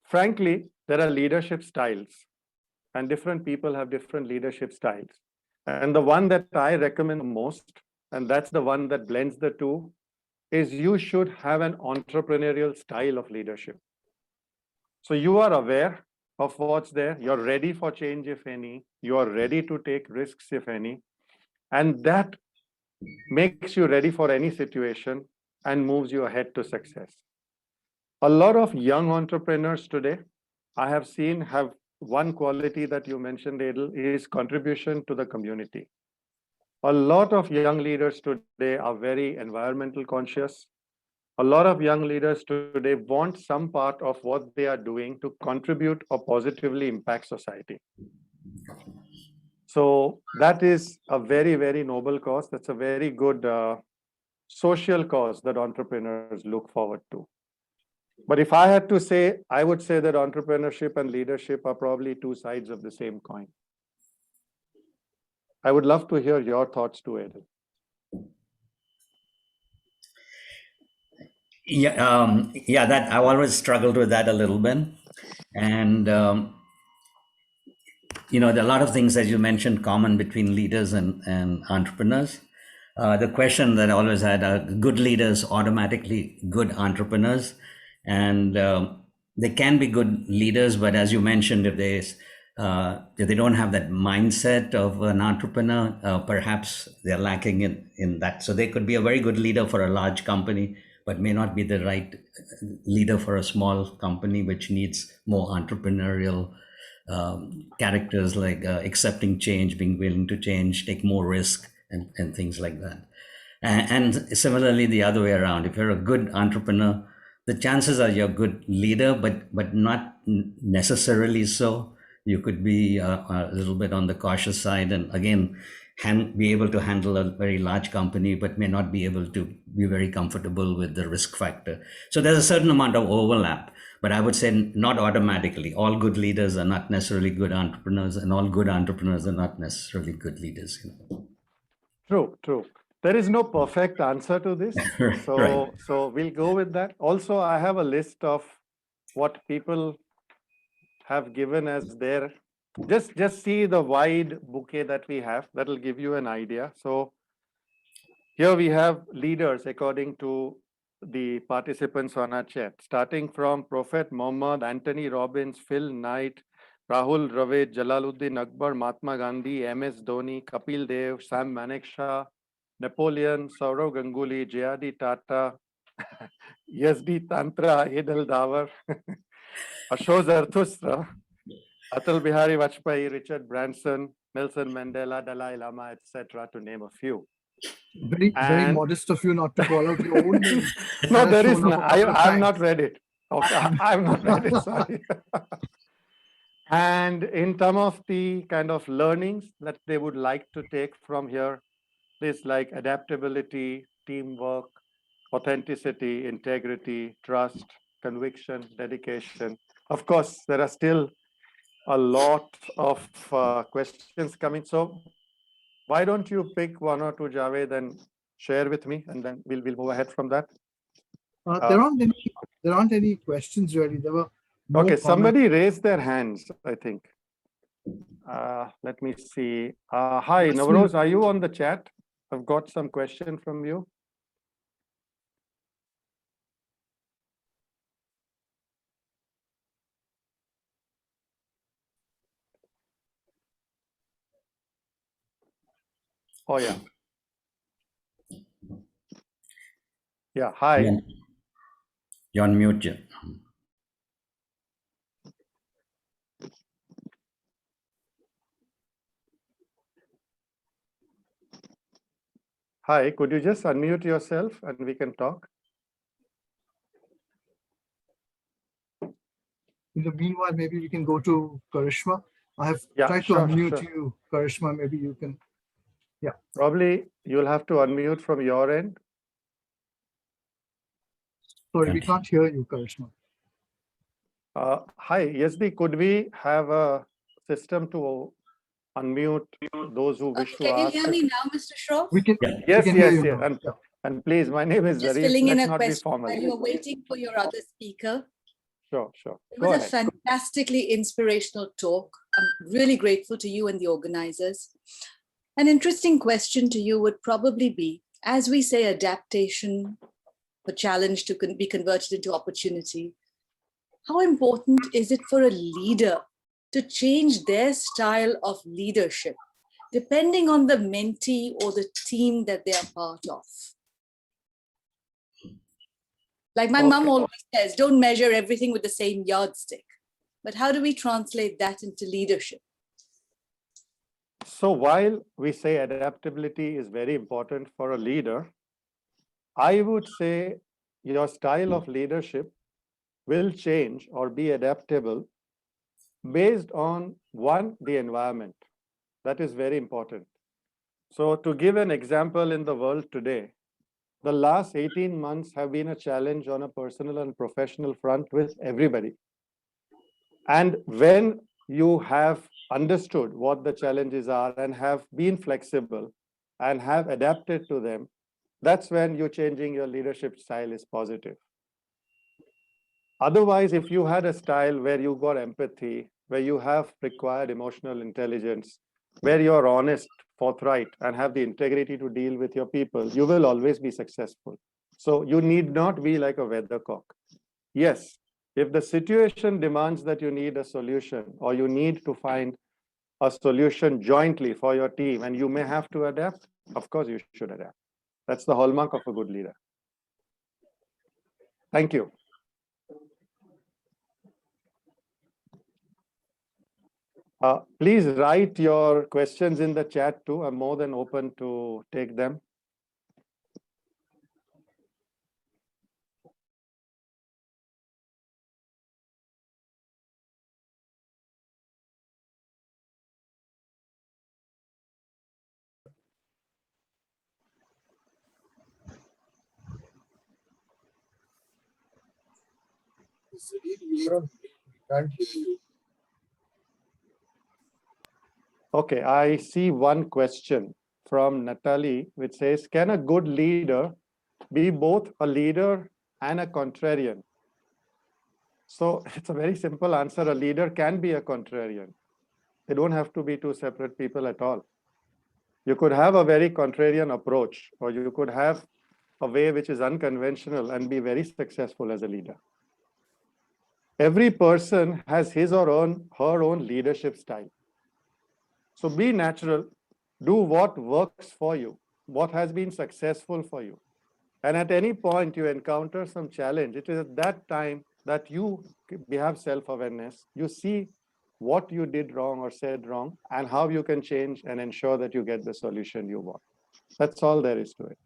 Frankly, there are leadership styles and different people have different leadership styles. And the one that I recommend most, and that's the one that blends the two, is you should have an entrepreneurial style of leadership. So you are aware of what's there, you're ready for change, if any, you are ready to take risks, if any, and that makes you ready for any situation and moves you ahead to success. A lot of young entrepreneurs today, I have seen, have one quality that you mentioned, Edel, is contribution to the community. A lot of young leaders today are very environmental conscious. A lot of young leaders today want some part of what they are doing to contribute or positively impact society. So that is a very, very noble cause. That's a very good social cause that entrepreneurs look forward to. But if I had to say, I would say that entrepreneurship and leadership are probably two sides of the same coin. I would love to hear your thoughts too, Edel. Yeah, that I've always struggled with that a little bit. And, there are a lot of things, as you mentioned, common between leaders and entrepreneurs. the question that I always had: are good leaders automatically good entrepreneurs? And they can be good leaders, but as you mentioned, if they don't have that mindset of an entrepreneur, perhaps they're lacking in that. So they could be a very good leader for a large company, but may not be the right leader for a small company, which needs more entrepreneurial characters, like accepting change, being willing to change, take more risk, and things like that. And similarly, the other way around, if you're a good entrepreneur, the chances are you're a good leader, but not necessarily so. You could be a little bit on the cautious side, and again, be able to handle a very large company, but may not be able to be very comfortable with the risk factor. So there's a certain amount of overlap, but I would say not automatically. All good leaders are not necessarily good entrepreneurs, and all good entrepreneurs are not necessarily good leaders. True, true. There is no perfect answer to this. So, Right. so we'll go with that. Also, I have a list of what people have given as their, just see the wide bouquet that we have. That'll give you an idea. So here we have leaders according to the participants on our chat, starting from Prophet Muhammad, Anthony Robbins, Phil Knight, Rahul Dravid, Jalaluddin Akbar, Mahatma Gandhi, MS Dhoni, Kapil Dev, Sam Manekshaw, Napoleon, Saurav Ganguly, J.R.D. Tata, SD Tantra, Edel Davar, Ashok Zarathustra, Atal Bihari Vajpayee, Richard Branson, Nelson Mandela, Dalai Lama, etc., to name a few. Very modest of you not to call out your own name. No, there is not. I've not read it. Okay, I've not read it, sorry. And in terms of the kind of learnings that they would like to take from here, is like adaptability, teamwork, authenticity, integrity, trust, conviction, dedication. Of course, there are still a lot of questions coming. So why don't you pick one or two, Javed, and share with me, and then we'll move ahead from that. There aren't any questions really. There were more okay. comments. Somebody raised their hands, I think. Let me see. Hi, Navroz, are you on the chat? I've got some question from you. Oh, yeah. Yeah, hi. You're on mute, Jim. Hi, could you just unmute yourself and we can talk? In the meanwhile, maybe we can go to Karishma. I have tried to unmute you, Karishma. Maybe you can. Yeah. Probably you'll have to unmute from your end. Sorry, we can't hear you, Karishma. Hi, Yasdi, could we have a system to unmute those who wish to ask? Can you hear me now, Mr. Shroff? We can. Yes, we can hear yes, you yes. And please, my name is Just Zarir. filling in Let's a not be question formal. while you're waiting for your other speaker. Sure, sure. It was a fantastically inspirational talk. I'm really grateful to you and the organizers. An interesting question to you would probably be, as we say, adaptation, a challenge to be converted into opportunity. How important is it for a leader to change their style of leadership, depending on the mentee or the team that they are part of? Like my mom always says, don't measure everything with the same yardstick. But how do we translate that into leadership? So while we say adaptability is very important for a leader, I would say your style of leadership will change or be adaptable based on, one, the environment. That is very important. So to give an example in the world today, the last 18 months have been a challenge on a personal and professional front with everybody. And when you have understood what the challenges are and have been flexible and have adapted to them, that's when you changing your leadership style is positive. Otherwise, if you had a style where you got empathy, where you have required emotional intelligence, where you're honest forthright and have the integrity to deal with your people, you will always be successful. So you need not be like a weathercock. Yes, if the situation demands that you need a solution or you need to find a solution jointly for your team and you may have to adapt, of course you should adapt. That's the hallmark of a good leader. Thank you. Please write your questions in the chat too. I'm more than open to take them. Can't hear you. Okay, I see one question from Natalie, which says, can a good leader be both a leader and a contrarian? So it's a very simple answer. A leader can be a contrarian. They don't have to be two separate people at all. You could have a very contrarian approach, or you could have a way which is unconventional and be very successful as a leader. Every person has his or her own leadership style. So be natural, do what works for you, what has been successful for you. And at any point you encounter some challenge, it is at that time that you have self-awareness. You see what you did wrong or said wrong and how you can change and ensure that you get the solution you want. That's all there is to it.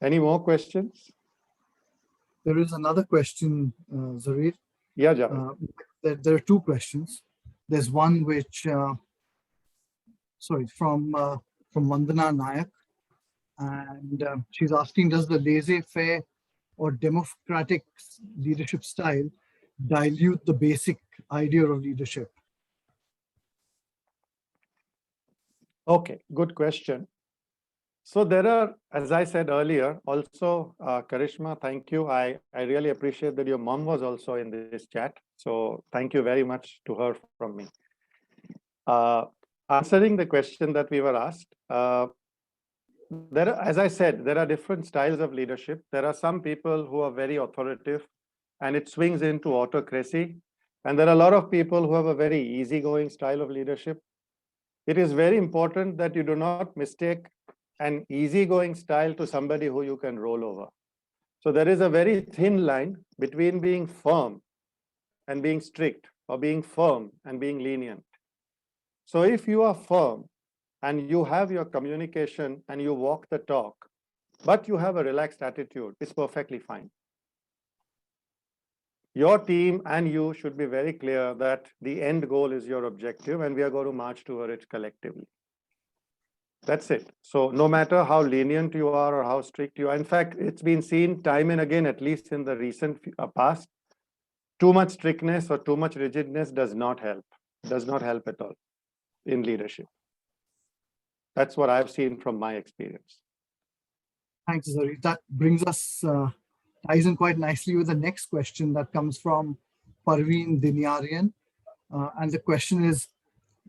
Any more questions? There is another question, Zarir. Yeah, Javid. There are two questions. There's one which, from Vandana Nayak. And she's asking, does the laissez-faire or democratic leadership style dilute the basic idea of leadership? Okay, good question. So there are, as I said earlier, also, Karishma, thank you. I really appreciate that your mom was also in this chat. So thank you very much to her from me. Answering the question that we were asked, as I said, there are different styles of leadership. There are some people who are very authoritative and it swings into autocracy. And there are a lot of people who have a very easygoing style of leadership. It is very important that you do not mistake an easygoing style to somebody who you can roll over. So there is a very thin line between being firm and being strict, or being firm and being lenient. So if you are firm and you have your communication and you walk the talk, but you have a relaxed attitude, it's perfectly fine. Your team and you should be very clear that the end goal is your objective and we are going to march toward it collectively. That's it. So no matter how lenient you are or how strict you are, in fact, it's been seen time and again, at least in the recent past, too much strictness or too much rigidness does not help at all in leadership. That's what I've seen from my experience. Thanks, Zarir. That brings us, ties in quite nicely with the next question that comes from Parveen Dinyarian. And the question is,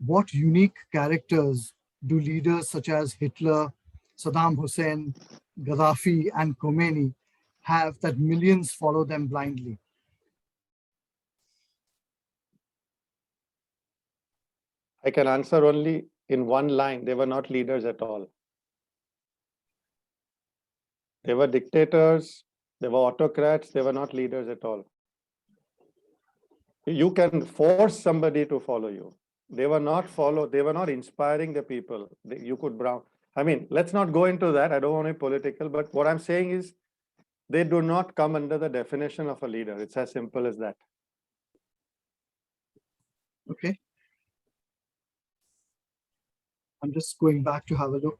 what unique characters do leaders such as Hitler, Saddam Hussein, Gaddafi, and Khomeini have that millions follow them blindly? I can answer only in one line. They were not leaders at all. They were dictators, they were autocrats, they were not leaders at all. You can force somebody to follow you. They were not inspiring the people. You could I mean, let's not go into that. I don't want to be political, but what I'm saying is they do not come under the definition of a leader. It's as simple as that. Okay. I'm just going back to have a look.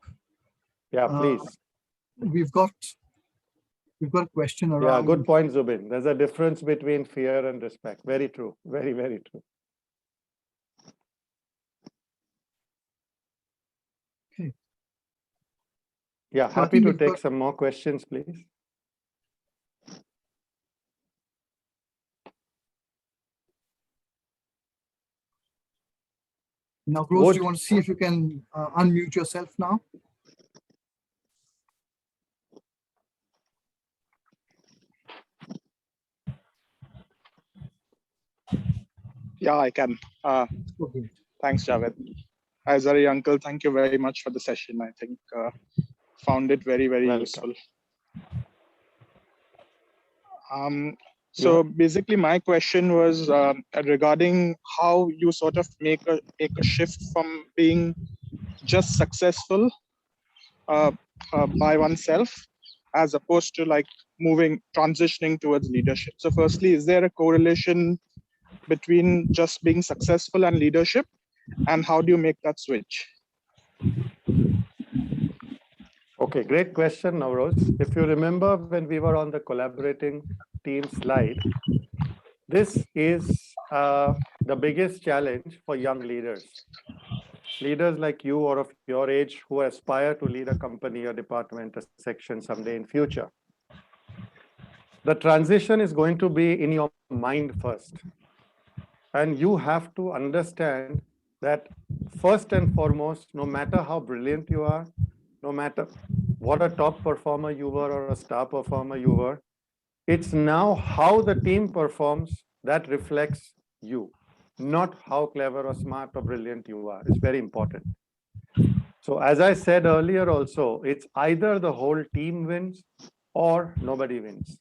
Yeah, please. We've got a question around. Yeah, good point, Zubin. There's a difference between fear and respect. Very true. Very, very true. Okay. Yeah, happy to take some more questions, please. Now, Rose, do you want to see if you can unmute yourself now? Yeah, I can. Okay. Thanks, Javid. Hi, Zarir uncle. Thank you very much for the session. I think found it very, very useful. So basically, my question was regarding how you sort of make a shift from being just successful by oneself, as opposed to like transitioning towards leadership. So firstly, is there a correlation between just being successful and leadership? And how do you make that switch? Okay, great question, Navroz. If you remember when we were on the collaborating team slide, this is the biggest challenge for young leaders. Leaders like you or of your age who aspire to lead a company, a department, a section someday in future. The transition is going to be in your mind first. And you have to understand that first and foremost, no matter how brilliant you are, no matter what a top performer you were or a star performer you were, it's now how the team performs that reflects you, not how clever or smart or brilliant you are. It's very important. So as I said earlier also, it's either the whole team wins or nobody wins.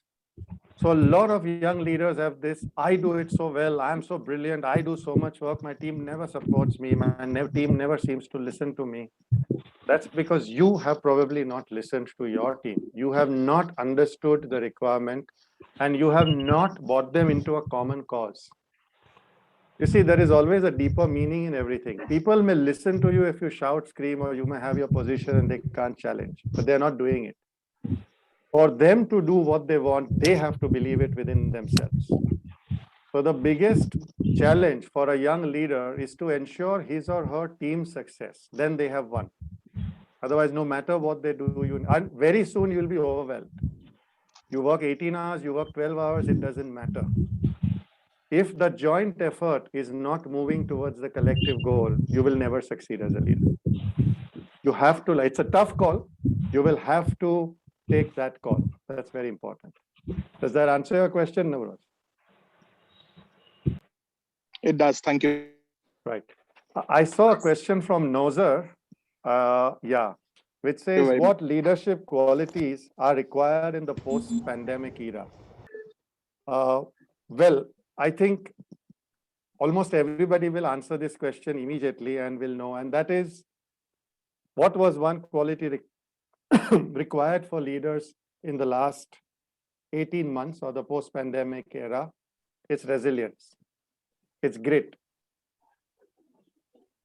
So a lot of young leaders have this, I do it so well, I'm so brilliant, I do so much work, my team never supports me, my team never seems to listen to me. That's because you have probably not listened to your team. You have not understood the requirement and you have not brought them into a common cause. You see, there is always a deeper meaning in everything. People may listen to you if you shout, scream, or you may have your position and they can't challenge, but they're not doing it. For them to do what they want, they have to believe it within themselves. So the biggest challenge for a young leader is to ensure his or her team's success. Then they have won. Otherwise, no matter what they do, very soon you'll be overwhelmed. You work 18 hours, you work 12 hours, it doesn't matter. If the joint effort is not moving towards the collective goal, you will never succeed as a leader. You have to, it's a tough call. You will have to take that call. That's very important. Does that answer your question, Navroz? It does. Thank you. Right. I saw a question from Nozer, which says, what leadership qualities are required in the post-pandemic era? Well, I think almost everybody will answer this question immediately and will know, and that is, what was one quality required for leaders in the last 18 months or the post-pandemic era? It's resilience. It's grit.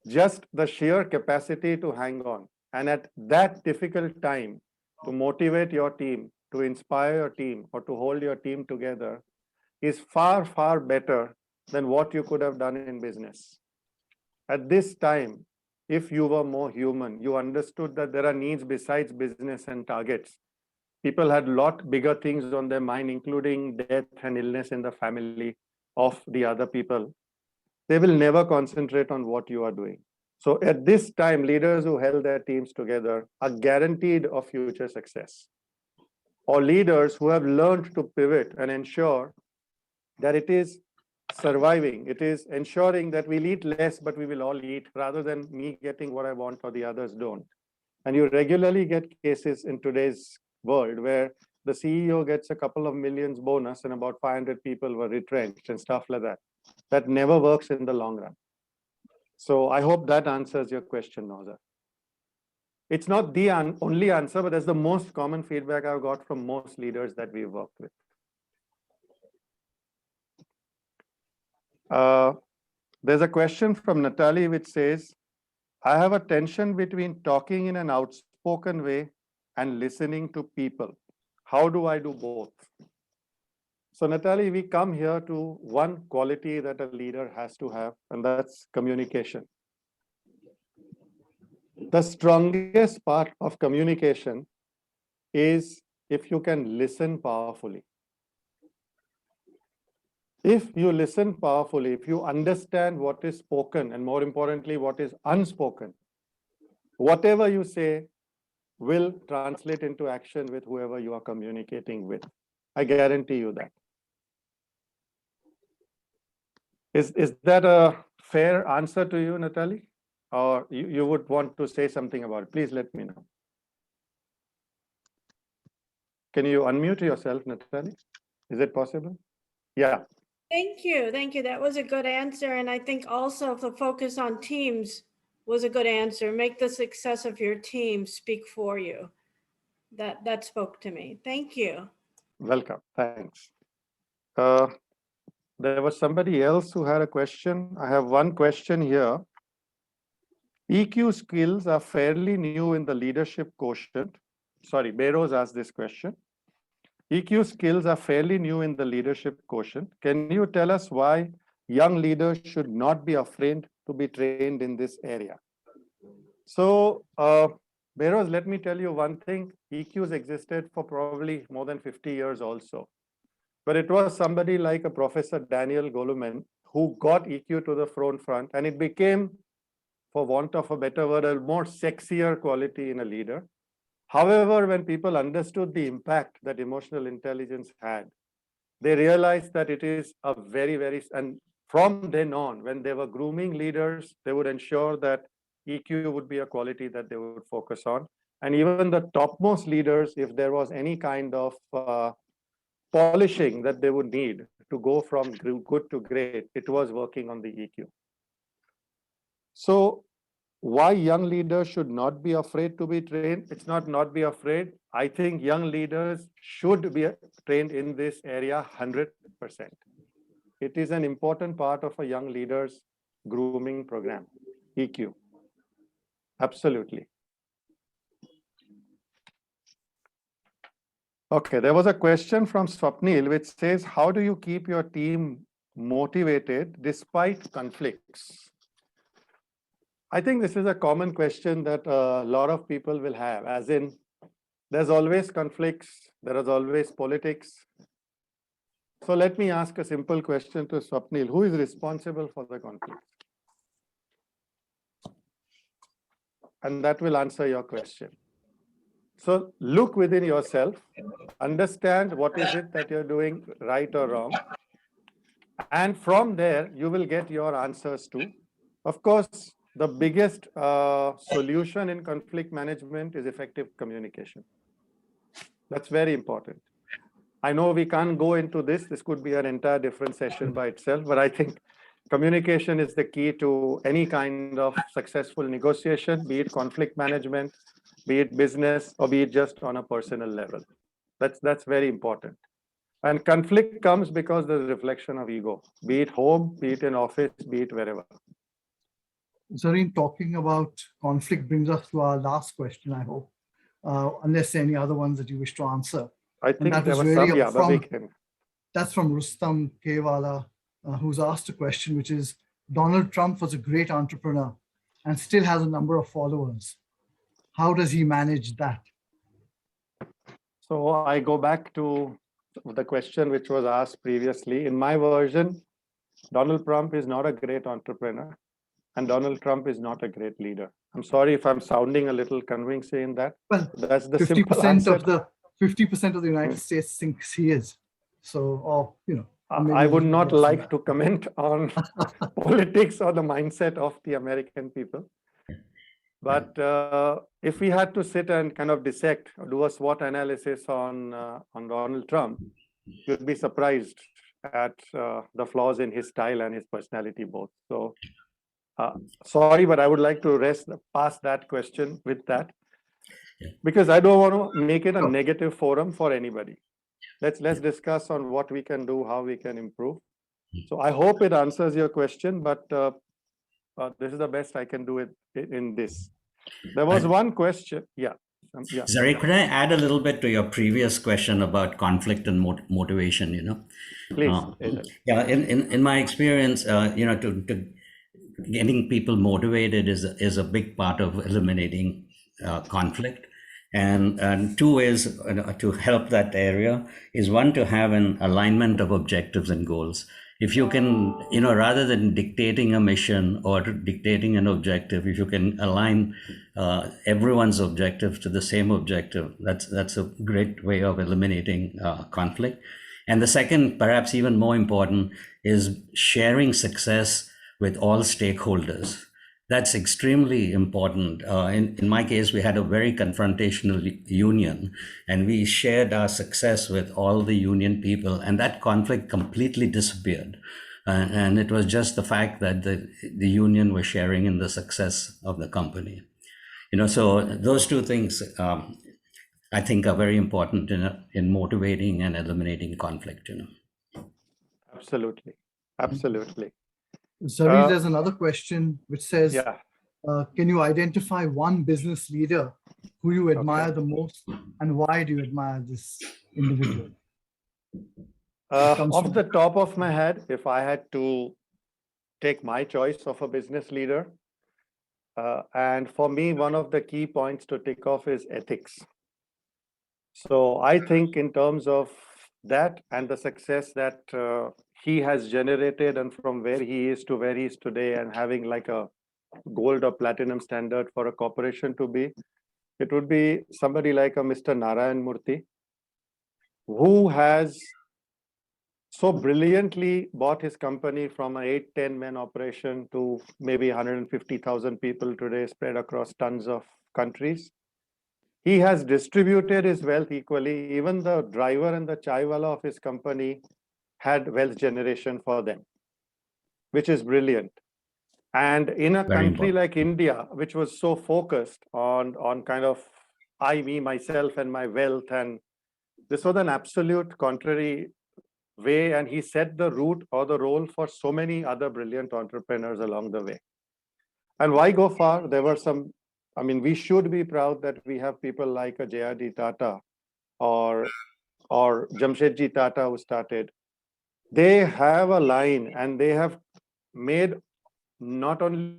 Just the sheer capacity to hang on. And at that difficult time, to motivate your team, to inspire your team, or to hold your team together is far, far better than what you could have done in business. At this time, if you were more human, you understood that there are needs besides business and targets. People had a lot bigger things on their mind, including death and illness in the family of the other people. They will never concentrate on what you are doing. So at this time, leaders who held their teams together are guaranteed of future success. Or leaders who have learned to pivot and ensure that it is surviving. It is ensuring that we'll eat less, but we will all eat, rather than me getting what I want or the others don't. And you regularly get cases in today's world where the CEO gets a couple of millions bonus and about 500 people were retrenched and stuff like that. That never works in the long run. So I hope that answers your question, Noza. It's not the only answer, but that's the most common feedback I've got from most leaders that we've worked with. There's a question from Natalie which says, I have a tension between talking in an outspoken way and listening to people. How do I do both? So Natalie, we come here to one quality that a leader has to have, and that's communication. The strongest part of communication is if you can listen powerfully. If you listen powerfully, if you understand what is spoken, and more importantly, what is unspoken, whatever you say will translate into action with whoever you are communicating with. I guarantee you that. Is that a fair answer to you, Natalie? Or you would want to say something about it? Please let me know. Can you unmute yourself, Natalie? Is it possible? Yeah. Thank you. Thank you. That was a good answer. And I think also the focus on teams was a good answer. Make the success of your team speak for you. That spoke to me. Thank you. Welcome. Thanks. There was somebody else who had a question. I have one question here. EQ skills are fairly new in the leadership quotient. Sorry, Beros asked this question. EQ skills are fairly new in the leadership quotient. Can you tell us why young leaders should not be afraid to be trained in this area? So, Beros, let me tell you one thing. EQs existed for probably more than 50 years also. But it was somebody like a Professor Daniel Goleman who got EQ to the front, and it became, for want of a better word, a more sexier quality in a leader. However, when people understood the impact that emotional intelligence had, they realized that it is a and from then on, when they were grooming leaders, they would ensure that EQ would be a quality that they would focus on. And even the topmost leaders, if there was any kind of polishing that they would need to go from good to great, it was working on the EQ. So why young leaders should not be afraid to be trained? It's not be afraid. I think young leaders should be trained in this area 100%. It is an important part of a young leader's grooming program, EQ. Absolutely. Okay, there was a question from Swapnil which says, how do you keep your team motivated despite conflicts? I think this is a common question that a lot of people will have, as in, there's always conflicts, there is always politics. So let me ask a simple question to Swapnil. Who is responsible for the conflict? And that will answer your question. So look within yourself, understand what is it that you're doing right or wrong. And from there, you will get your answers too. Of course, the biggest solution in conflict management is effective communication. That's very important. I know we can't go into this. This could be an entire different session by itself, but I think communication is the key to any kind of successful negotiation, be it conflict management, be it business, or be it just on a personal level. That's very important. And conflict comes because there's a reflection of ego, be it home, be it in office, be it wherever. Zarir, talking about conflict brings us to our last question, I hope, unless there are any other ones that you wish to answer. I think there was some, yeah, but we can. That's from Rustam Kewala, who's asked a question, which is, Donald Trump was a great entrepreneur and still has a number of followers. How does he manage that? So I go back to the question which was asked previously. In my version, Donald Trump is not a great entrepreneur and Donald Trump is not a great leader. I'm sorry if I'm sounding a little convincing in that. Well, that's the 50% 50% of the United States thinks he is. So, or, you know, I would not like to comment on politics or the mindset of the American people. But if we had to sit and kind of dissect or do a SWOT analysis on Donald Trump, you'd be surprised at the flaws in his style and his personality both. So sorry, but I would like to rest past that question with that, because I don't want to make it a negative forum for anybody. Let's discuss on what we can do, how we can improve. So I hope it answers your question, but this is the best I can do it in this. There was one question. Yeah. Zarir, could I add a little bit to your previous question about conflict and motivation, you know? Please. Yeah, in my experience, you know, to getting people motivated is a big part of eliminating conflict. And two ways to help that area is, one, to have an alignment of objectives and goals. If you can, rather than dictating a mission or dictating an objective, if you can align everyone's objective to the same objective, that's a great way of eliminating conflict. And the second, perhaps even more important, is sharing success with all stakeholders. That's extremely important. In my case, we had a very confrontational union, and we shared our success with all the union people, and that conflict completely disappeared. And it was just the fact that the union was sharing in the success of the company. So those two things, I think, are very important in motivating and eliminating conflict. Absolutely. Absolutely. Zarir, there's another question which says, Yeah. Can you identify one business leader who you admire the most, and why do you admire this individual? Off the top of my head, if I had to take my choice of a business leader, and for me, one of the key points to tick off is ethics. So I think in terms of that and the success that he has generated, and from where he is to where he is today, and having like a gold or platinum standard for a corporation to be, it would be somebody like a Mr. Narayan Murthy, who has so brilliantly bought his company from an 8-10 man operation to maybe 150,000 people today spread across tons of countries. He has distributed his wealth equally. Even the driver and the chaiwala of his company had wealth generation for them, which is brilliant. And in a country like India, which was so focused on kind of I, me, myself, and my wealth, and this was an absolute contrary way, and he set the route or the role for so many other brilliant entrepreneurs along the way. And why go far? There were some, we should be proud that we have people like a J.R.D. Tata or Jamshedji Tata, who started. They have a line, and they have made not only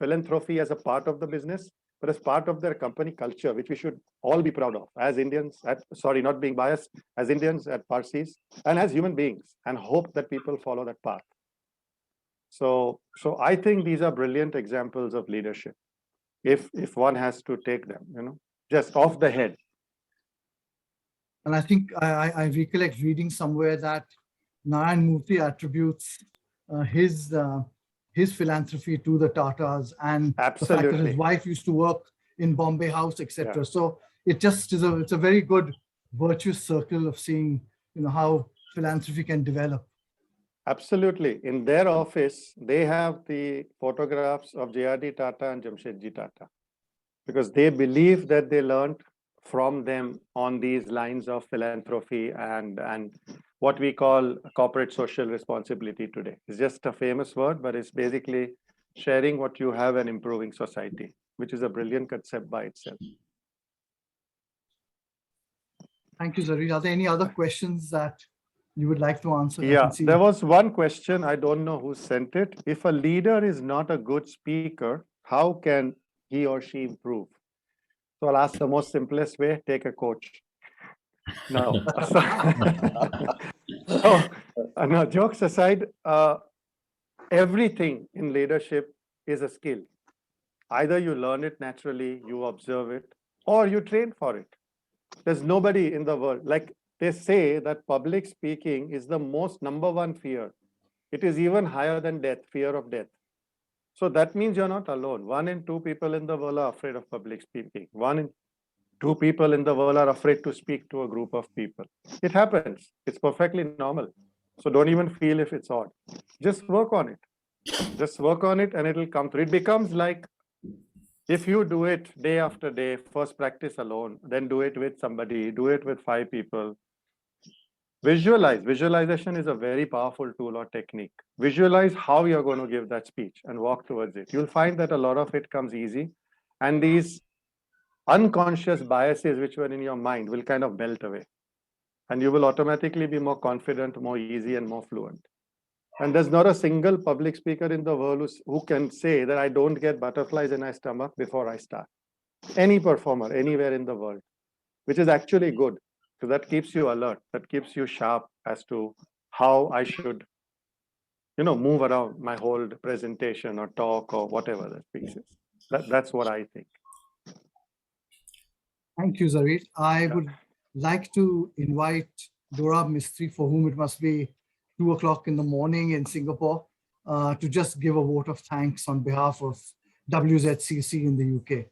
philanthropy as a part of the business, but as part of their company culture, which we should all be proud of as Indians, not being biased, as Indians, at Parsis, and as human beings, and hope that people follow that path. So I think these are brilliant examples of leadership, if one has to take them, just off the head. And I think I recollect reading somewhere that Narayan Murthy attributes his philanthropy to the Tatas, and Absolutely. the fact that his wife used to work in Bombay House, etc. Yeah. So it just is it's a very good virtuous circle of seeing how philanthropy can develop. Absolutely. In their office, they have the photographs of J.R.D. Tata and Jamshedji Tata, because they believe that they learned from them on these lines of philanthropy and what we call corporate social responsibility today. It's just a famous word, but it's basically sharing what you have and improving society, which is a brilliant concept by itself. Thank you, Zarir. Are there any other questions that you would like to answer? Yeah, there was one question. I don't know who sent it. If a leader is not a good speaker, how can he or she improve? So I'll ask the most simplest way: take a coach. No. No, jokes aside, everything in leadership is a skill. Either you learn it naturally, you observe it, or you train for it. There's nobody in the world, like they say that public speaking is the most #1 fear. It is even higher than death, fear of death. So that means you're not alone. 1 in 2 people in the world are afraid of public speaking. 1 in 2 people in the world are afraid to speak to a group of people. It happens. It's perfectly normal. So don't even feel if it's odd. Just work on it. Just work on it, and it'll come through. It becomes like, if you do it day after day, first practice alone, then do it with somebody, do it with 5 people. Visualize. Visualization is a very powerful tool or technique. Visualize how you're going to give that speech and walk towards it. You'll find that a lot of it comes easy, and these unconscious biases which were in your mind will kind of melt away, and you will automatically be more confident, more easy, and more fluent. And there's not a single public speaker in the world who can say that I don't get butterflies in my stomach before I start. Any performer anywhere in the world, which is actually good. So that keeps you alert, that keeps you sharp as to how I should, move around my whole presentation or talk or whatever the piece is. That's what I think. Thank you, Zarir. I Yeah. would like to invite Dorab Mistry, for whom it must be 2 o'clock in the morning in Singapore, to just give a vote of thanks on behalf of WZCC in the UK.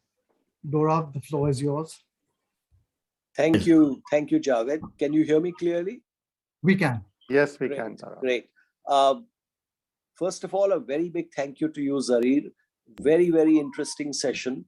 Dorab, the floor is yours. Thank you, Javid. Can you hear me clearly? We can. Yes, we Great, can. Dorab. great. First of all, a very big thank you to you, Zarir. Very, very interesting session.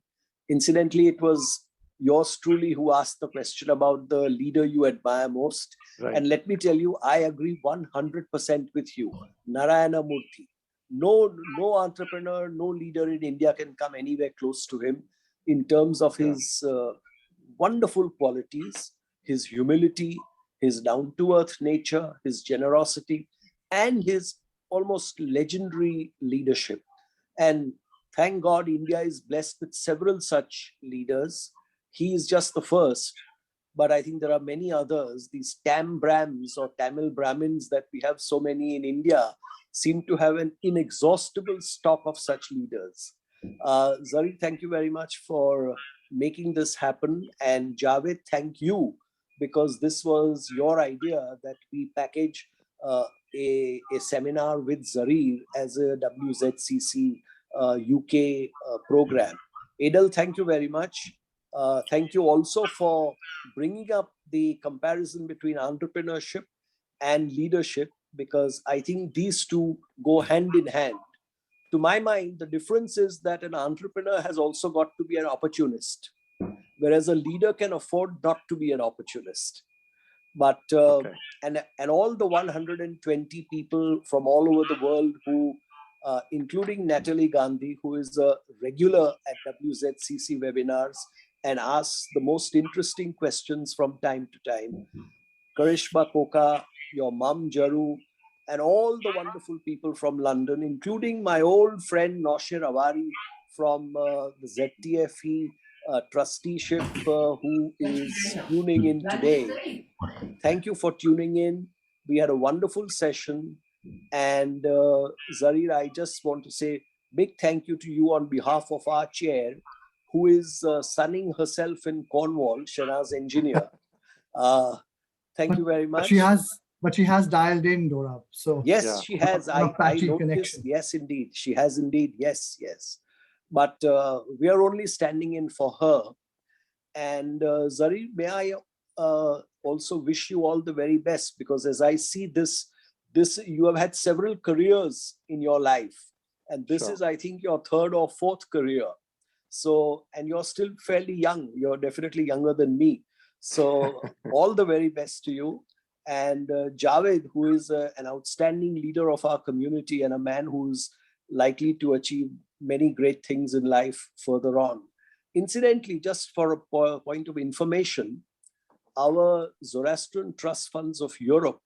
Incidentally, it was yours truly who asked the question about the leader you admire most. Right. And let me tell you, I agree 100% with you. Narayana Murthy. No entrepreneur, no leader in India can come anywhere close to him in terms of his wonderful qualities, his humility, his down-to-earth nature, his generosity, and his almost legendary leadership. And thank God India is blessed with several such leaders. He is just the first, but I think there are many others. These Tam Brahms or Tamil Brahmins that we have so many in India seem to have an inexhaustible stock of such leaders. Zarir, thank you very much for making this happen. And Javid, thank you, because this was your idea that we package a seminar with Zarir as a WZCC UK program. Adel, thank you very much. Thank you also for bringing up the comparison between entrepreneurship and leadership, because I think these two go hand in hand. To my mind, the difference is that an entrepreneur has also got to be an opportunist, whereas a leader can afford not to be an opportunist. But Okay. and all the 120 people from all over the world who, including Natalie Gandhi, who is a regular at WZCC webinars and asks the most interesting questions from time to time. Karishma Koka, your mom Jaru, and all the wonderful people from London, including my old friend Noshir Awari from the ZTFE trusteeship, who is tuning in today. Thank you for tuning in. We had a wonderful session. And Zarir, I just want to say big thank you to you on behalf of our chair, who is sunning herself in Cornwall, Shana's engineer. Thank you very much. But she has dialed in, Dorab. So yes, Yeah. she has. On a I patchy noticed. connection. Yes, indeed. She has indeed. Yes, yes. But we are only standing in for her. And Zarir, may I also wish you all the very best, because as I see this, you have had several careers in your life, and this Sure. is, I think, your third or fourth career. So, and you're still fairly young. You're definitely younger than me. So all the very best to you. And Javid, who is an outstanding leader of our community and a man who's likely to achieve many great things in life further on. Incidentally, just for a point of information, our Zoroastrian Trust Funds of Europe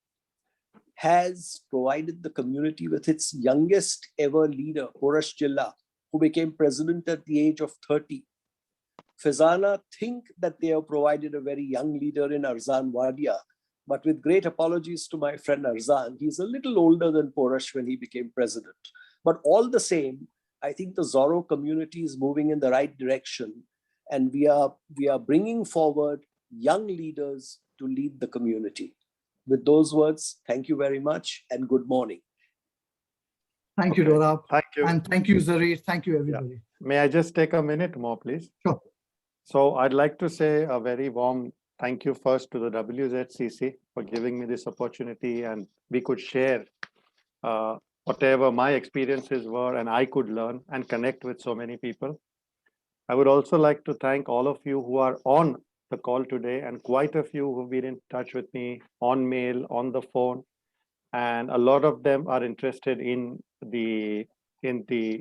has provided the community with its youngest ever leader, Porash Jilla, who became president at the age of 30. Fezana think that they have provided a very young leader in Arzan Wadia, but with great apologies to my friend Arzan, he's a little older than Porash when he became president. But all the same, I think the Zorro community is moving in the right direction, and we are bringing forward young leaders to lead the community. With those words, thank you very much and good morning. Thank you, Okay. Dorab. Thank you. And thank you, Zarir. Thank you, everybody. May I just take a minute more, please? Sure. So I'd like to say a very warm thank you first to the WZCC for giving me this opportunity, and we could share whatever my experiences were, and I could learn and connect with so many people. I would also like to thank all of you who are on the call today, and quite a few who've been in touch with me on mail, on the phone, and a lot of them are interested in the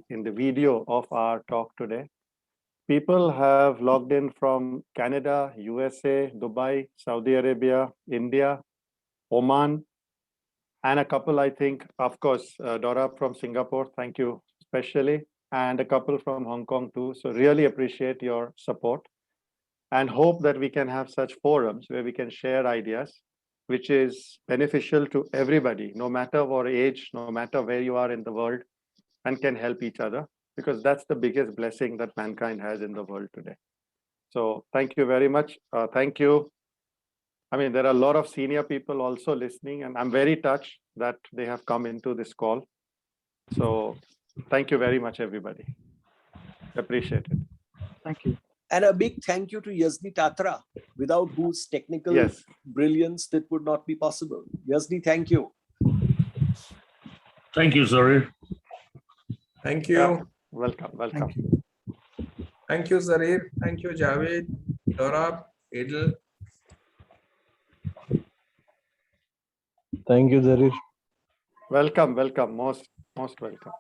video of our talk today. People have logged in from Canada, USA, Dubai, Saudi Arabia, India, Oman, and a couple, I think, of course, Dorab from Singapore, thank you especially, and a couple from Hong Kong too. So really appreciate your support. and hope that we can have such forums where we can share ideas, which is beneficial to everybody, no matter what age, no matter where you are in the world, and can help each other, because that's the biggest blessing that mankind has in the world today. So thank you very much. Thank you. I mean, there are a lot of senior people also listening, and I'm very touched that they have come into this call. So thank you very much, everybody. Appreciate it. Thank you. And a big thank you to Yasni Tatra, without whose technical Yes. brilliance that would not be possible. Yasni, thank you. Thank you, Zarir. Thank you. Yeah. Welcome. Welcome. Thank you. Thank you, Zarir. Thank you, Javid, Dorab, Edel. Thank you, Zarir. Welcome. Welcome. Most welcome.